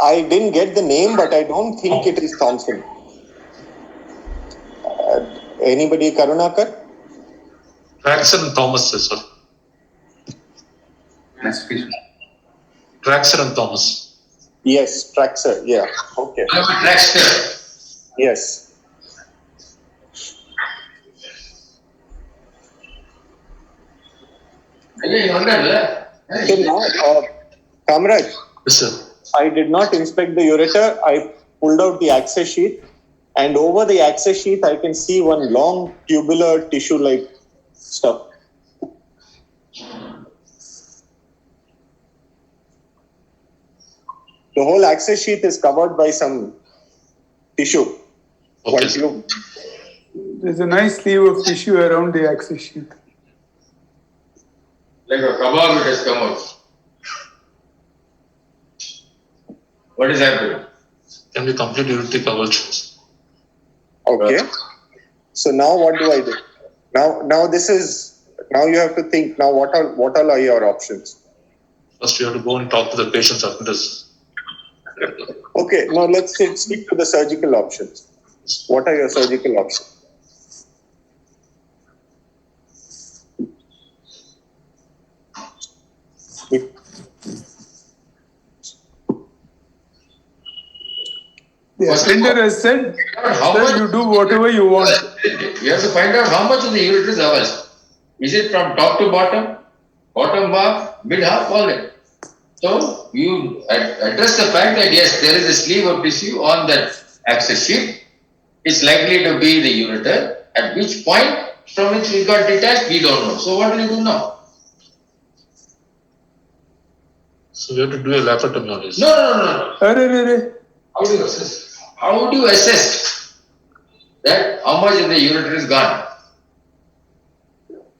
S6: I didn't get the name, but I don't think it is Thompson. Anybody, Karunakar?
S2: Traxer and Thomas, sir. Traxer and Thomas.
S6: Yes, Traxer. Yeah. Okay.
S4: I'm a Traxter.
S6: Yes. So now, Kamraj,
S2: Yes, sir.
S6: I did not inspect the ureter. I pulled out the access sheet, and over the access sheet, I can see one long tubular tissue-like stuff. The whole access sheet is covered by some tissue.
S2: Okay.
S6: White tube.
S3: There's a nice sleeve of tissue around the access sheet.
S4: Like a kebab, it has come out. What is happening?
S2: Can be complete ureteric avulsions.
S6: Okay. So now what do I do? Now this is, now you have to think, now what all are your options?
S2: First, you have to go and talk to the patient's attenders.
S6: Okay, now let's stick to the surgical options. What are your surgical options?
S3: The attender has said,
S4: How
S3: sir,
S4: much
S3: you do whatever you want.
S4: You have to find out how much of the ureter is avulsed. Is it from top to bottom, bottom half, mid half, all that? So you address the fact that yes, there is a sleeve of tissue on that access sheet. It's likely to be the ureter. At which point from which we got detached, we don't know. So what will you do now?
S2: So we have to do a laparotomy on this.
S4: No.
S3: Arre.
S4: How do you assess? How do you assess that how much of the ureter is gone?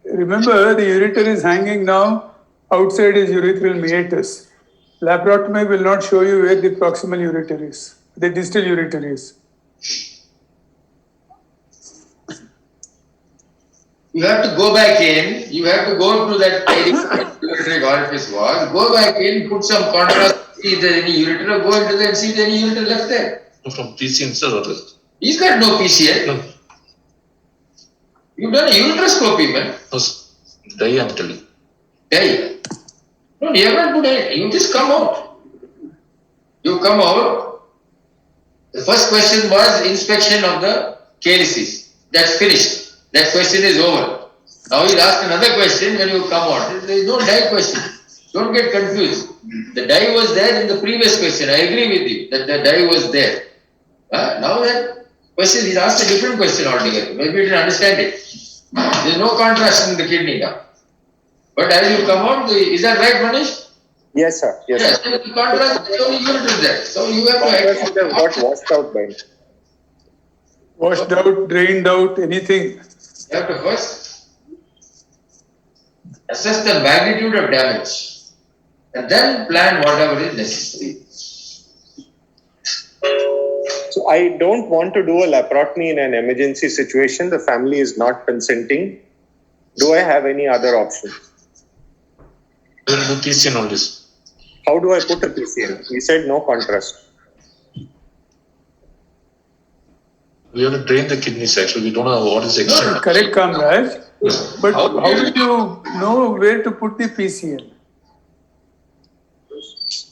S3: Remember, the ureter is hanging now outside his urethral meatus. Laparotomy will not show you where the proximal ureter is, the distal ureter is.
S4: You have to go back in, you have to go to that ureteric orifice wall, go back in, put some contrast, see if there is any ureter, go into there and see if there is any ureter left there.
S2: From PCN, sir, or
S4: He's got no PCN.
S2: no,
S4: You've done a uteroscopy, man.
S2: no, dye, I'm telling.
S4: Dye. No, you haven't put anything. You just come out. You come out. The first question was inspection of the calyces. That's finished. That question is over. Now he'll ask another question when you come out. There is no dye question. Don't get confused. The dye was there in the previous question. I agree with you that the dye was there. Now that question, he's asked a different question altogether. Maybe you didn't understand it. There is no contrast in the kidney now. But as you come out, is that right, Manish?
S6: Yes, sir. Yes, sir.
S4: The contrast, the only ureter is there. So you have
S6: Contrast
S4: to
S6: would have got washed out by now.
S3: Washed out, drained out, anything.
S4: You have to first assess the magnitude of damage and then plan whatever is necessary.
S6: So I don't want to do a laparotomy in an emergency situation. The family is not consenting. Do I have any other option?
S2: We will do PCN on this.
S6: How do I put a PCN? He said no contrast.
S2: We have to drain the kidneys actually. We don't know what is extent.
S3: Correct, Kamraj.
S2: Yes.
S3: But how do you know where to put the PCN?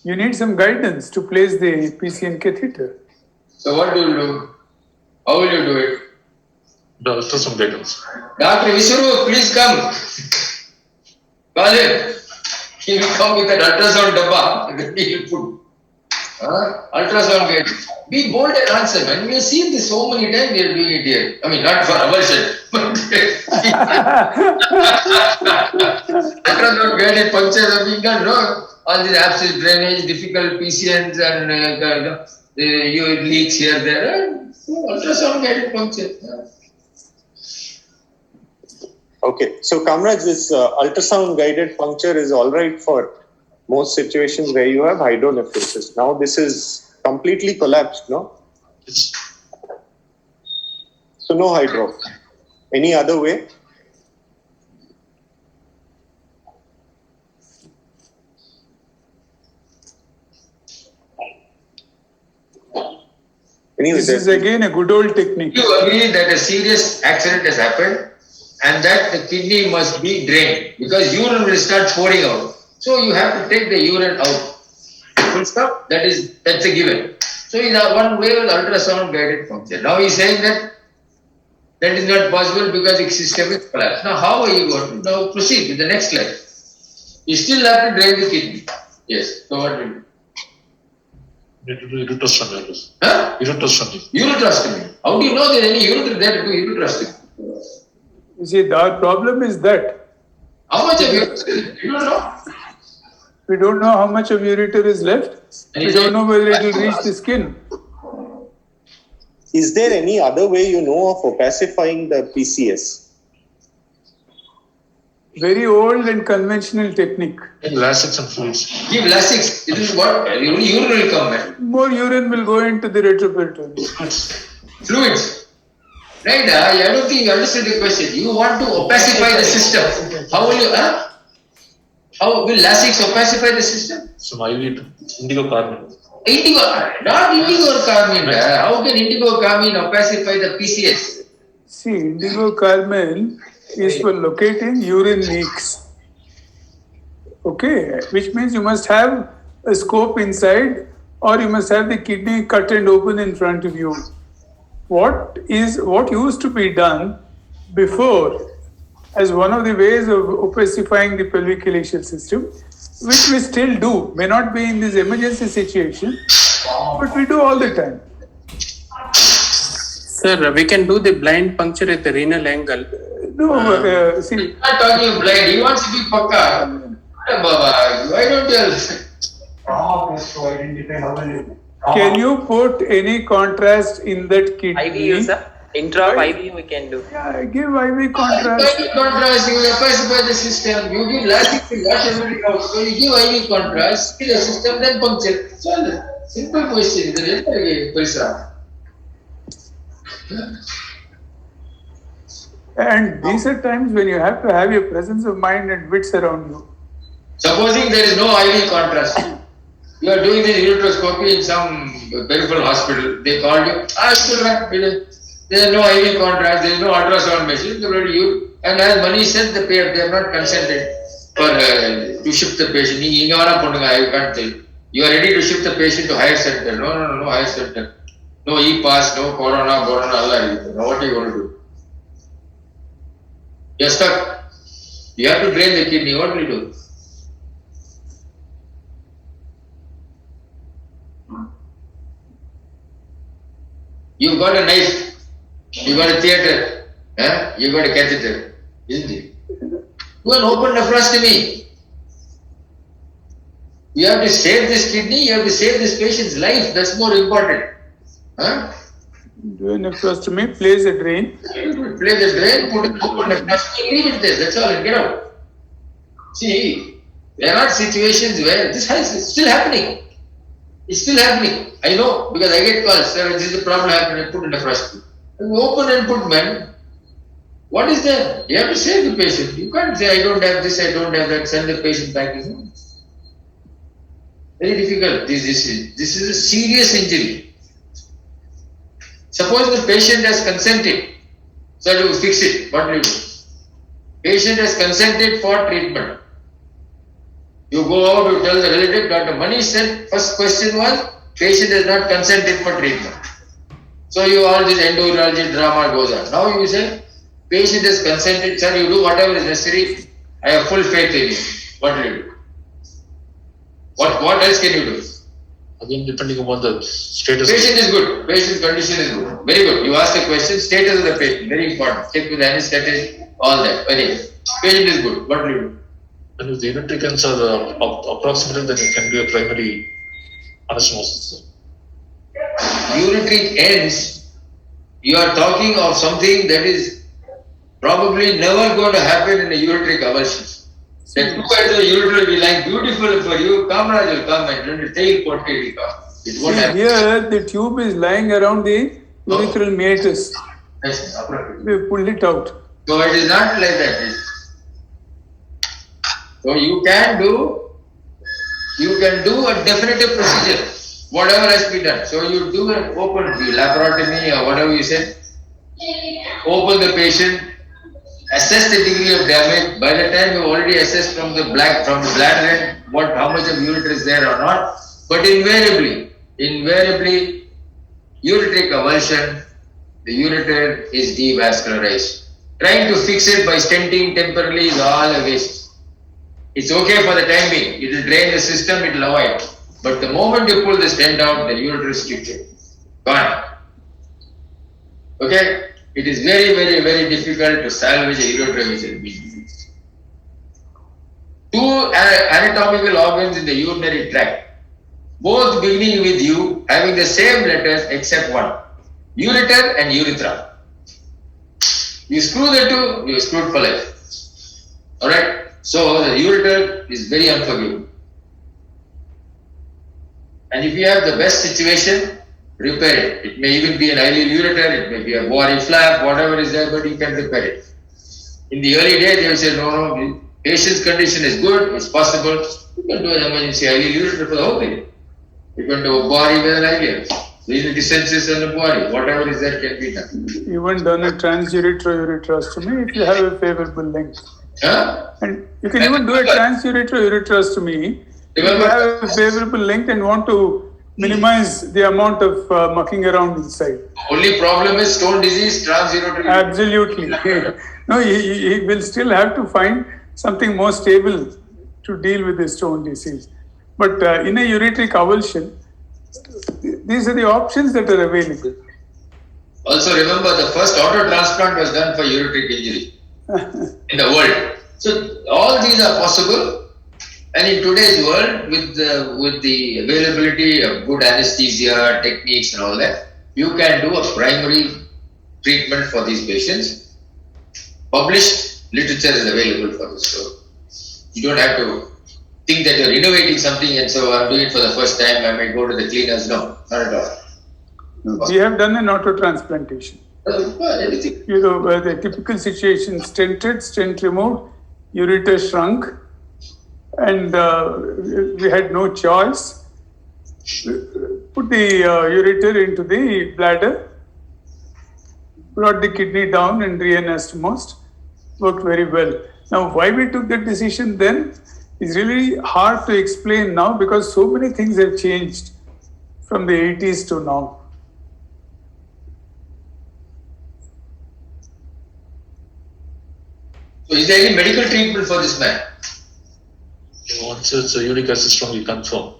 S3: You need some guidance to place the PCN catheter.
S4: So what do you do? How will you do it?
S2: The ultrasound guidance.
S4: Dr. Vishnu, please come. Call him. He will come with an ultrasound dabba. He will put ultrasound guidance. Be bold and answer, man. We have seen this so many times. We are doing it here. I mean, not for aversion, but ultrasound guided punctures are being done. No, all these abscess drainage, difficult PCNs, and your leaks here there. Ultrasound guided puncture.
S6: Okay, so Kamraj, this ultrasound guided puncture is all right for most situations where you have hydronephrosis. Now this is completely collapsed, no?
S2: It's
S6: So no hydro. Any other way? Anyway,
S3: This is again a good old technique.
S4: You agree that a serious accident has happened and that the kidney must be drained because urine will start pouring out. So you have to take the urine out. Full stop. That's a given. So in one way with ultrasound guided function. Now he's saying that that is not possible because the system is collapsed. Now how are you going to now proceed with the next slide? You still have to drain the kidney. Yes. So what will you do?
S2: we need to do ureterostomy.
S4: Huh?
S2: Ureterostomy.
S4: Ureterostomy. How do you know there is any ureter there to do ureterostomy?
S3: You see, our problem is that
S4: How much of ureter? You don't know.
S3: we don't know how much of ureter is left. We don't know whether it will reach the skin.
S6: Is there any other way you know of opacifying the PCS?
S3: Very old and conventional technique.
S2: And Lasix and fluids.
S4: Give Lasix. It is what? Urine will come, man.
S3: More urine will go into the retroperitoneum.
S4: Fluids. Right? I don't think you understood the question. You want to opacify the system. How will you? How will Lasix opacify the system?
S2: Some IV indigo carbon.
S4: Indigo, not indigo carmine. How can indigo carmine opacify the PCS?
S3: See, indigo carmine is for locating urine leaks. Okay, which means you must have a scope inside or you must have the kidney cut and open in front of you. What used to be done before as one of the ways of opacifying the pelvic ileal system, which we still do, may not be in this emergency situation, but we do all the time.
S10: Sir, we can do the blind puncture at the renal angle.
S3: No, see,
S4: He's not talking of blind. He wants to be pakka. Baba, why don't you?
S3: can you put any contrast in that kidney?
S9: IVU, sir. Intra of IVU we can do.
S3: Yeah, give IV contrast.
S4: IV contrast, you will opacify the system. You give Lasix to wash everything out. So you give IV contrast, see the system, then puncture. So simple question.
S3: And these are times when you have to have your presence of mind and wits around you.
S4: Supposing there is no IV contrast. You are doing the ureteroscopy in some peripheral hospital. They called you. There is no IV contrast. There is no ultrasound machine. And as Manish said, they have not consented for to shift the patient. I can't tell. You are ready to shift the patient to higher center. No higher center. No e-pass, no corona, Allah. Now what are you going to do? You're stuck. You have to drain the kidney. What will you do? You've got a knife, you've got a theatre, you've got a catheter, isn't it? Do an open nephrostomy. You have to save this kidney, you have to save this patient's life. That's more important.
S3: Do a nephrostomy, place a drain.
S4: Place the drain, put it open nephrostomy, leave it there. That's all, and get out. See, there are situations where this is still happening. It's still happening. I know because I get calls. Sir, this is a problem happening. Put in nephrostomy. And open and put men. What is there? You have to save the patient. You can't say I don't have this, I don't have that. Send the patient back. Very difficult. This is a serious injury. Suppose the patient has consented. So you fix it. What do you do? Patient has consented for treatment. You go out, you tell the relative, Dr. Manish said, first question was, patient has not consented for treatment. So you all this endourology drama goes on. Now you say, patient has consented, sir, you do whatever is necessary. I have full faith in you. What will you do? What else can you do?
S2: Again, depending upon the status.
S4: Patient is good. Patient condition is good. Very good. You ask the question, status of the patient, very important. Check with anesthetic, all that. Very good. Patient is good. What will you do?
S2: And if the ureteric ends are approximate, then it can be a primary anastomosis.
S4: Ureteric ends, you are talking of something that is probably never going to happen in a ureteric avulsion. The two ends of the ureter will be like beautiful for you. Kamraj will come and tail portrait will come. It won't happen.
S3: Here, the tube is lying around the urethral meatus.
S4: Yes,
S3: We pulled it out.
S4: so it is not like that. So you can do a definitive procedure, whatever has to be done. So you do an open laparotomy or whatever you said, open the patient, assess the degree of damage. By the time you already assessed from the bladder end, how much of ureter is there or not. But invariably, ureteric avulsion, the ureter is devascularized. Trying to fix it by stenting temporarily is all a waste. It's okay for the time being. It will drain the system, it will avoid. But the moment you pull the stent out, the ureter is strictured. Gone. Okay? It is very, very, very difficult to salvage a ureter which has been diseased. Two anatomical organs in the urinary tract, both beginning with U, having the same letters except one. Ureter and urethra. You screw the two, you are screwed for life. Alright? So the ureter is very unforgiving. And if you have the best situation, repair it. It may even be an ileal ureter, it may be a body flap, whatever is there, but you can repair it. In the early days, they will say, no, patient's condition is good, it's possible. You can do an emergency ileal ureter for the whole thing. You can do a body with an ileal. Renal descensus on the body, whatever is there can be done.
S3: Even done a transuretral ureterostomy if you have a favorable length.
S4: Huh?
S3: And you can even do a transuretral ureterostomy if you have a favorable length and want to minimize the amount of mucking around inside.
S4: Only problem is stone disease, transuretral.
S3: Absolutely. No, he will still have to find something more stable to deal with the stone disease. But in a ureteric avulsion, these are the options that are available.
S4: Also remember, the first auto transplant was done for ureteric injury in the world. So all these are possible. And in today's world, with the availability of good anesthesia techniques and all that, you can do a primary treatment for these patients. Published literature is available for this. So you don't have to think that you're innovating something and so I'm doing it for the first time, I might go to the cleaners. No, not at all.
S3: We have done an auto transplantation.
S4: Anything.
S3: You know, the typical situation, stented, stent removed, ureter shrunk, and we had no choice. Put the ureter into the bladder, brought the kidney down and re-anastomosed. Worked very well. Now, why we took that decision then is really hard to explain now because so many things have changed from the 80s to now.
S4: So is there any medical treatment for this man?
S2: Once it's a uric acid strongly confirmed,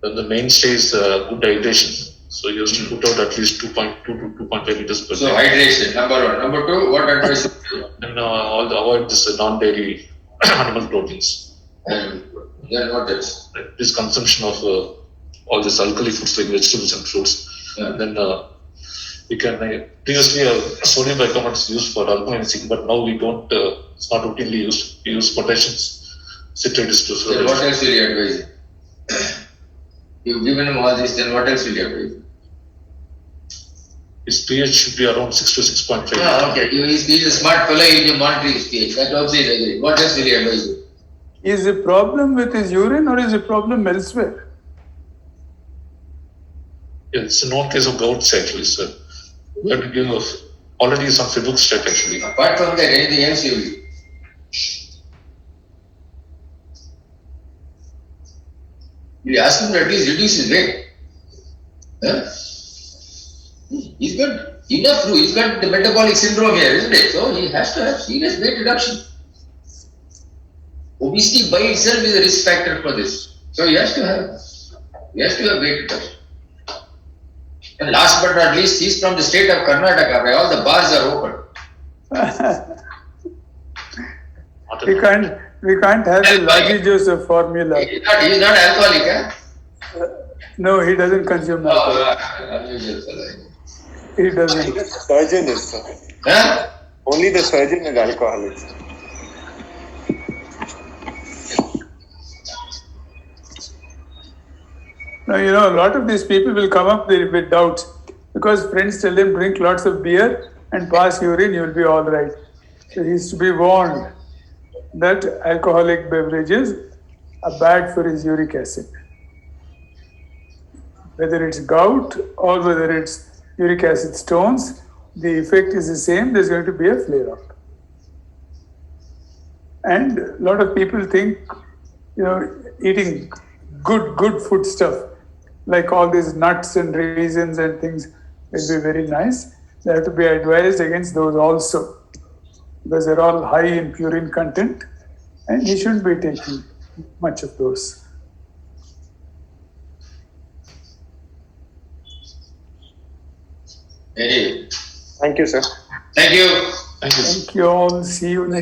S2: then the mainstay is good hydration. So you have to put out at least 2.2 to 2.5 liters per day.
S4: So hydration, number one. Number two, what advice?
S2: And avoid this non-dairy animal proteins.
S4: And then what else?
S2: This consumption of all these alkali foods like vegetables and fruits.
S4: Yeah.
S2: And then we can previously sodium bicarbonate is used for alkalinizing, but now we don't. It's not routinely used. We use potassium citrate to
S4: Then what else will you advise? You've given him all this, then what else will you advise?
S2: His pH should be around 6 to 6.5.
S4: Ah, okay. He's a smart fellow, he will monitor his pH. That also is agreed. What else will you advise you?
S3: Is the problem with his urine or is the problem elsewhere?
S2: It's a known case of gouts actually, sir. We have to give already some febuxostat actually.
S4: Apart from that, anything else you will do? You ask him to at least reduce his weight. Huh? He's got enough room. He's got the metabolic syndrome here, isn't it? So he has to have serious weight reduction. Obesity by itself is a risk factor for this. So he has to have weight reduction. And last but not least, he's from the state of Karnataka, where all the bars are open.
S3: We can't have the Laji Joseph formula.
S4: He's not alcoholic, huh?
S3: No, he doesn't consume alcohol. He doesn't.
S6: Only the surgeon is, sir.
S4: Huh?
S6: Only the surgeon is alcoholic.
S3: Now, a lot of these people will come up with doubts because friends tell them drink lots of beer and pass urine, you will be all right. So he is to be warned that alcoholic beverages are bad for his uric acid. Whether it's gout or whether it's uric acid stones, the effect is the same. There's going to be a flare-up. And a lot of people think, eating good food stuff, like all these nuts and raisins and things, will be very nice. They have to be advised against those also, because they're all high in purine content, and he shouldn't be taking much of those.
S4: Anyway.
S6: Thank you, sir.
S4: Thank you.
S2: Thank you.
S3: Thank you all. See you next.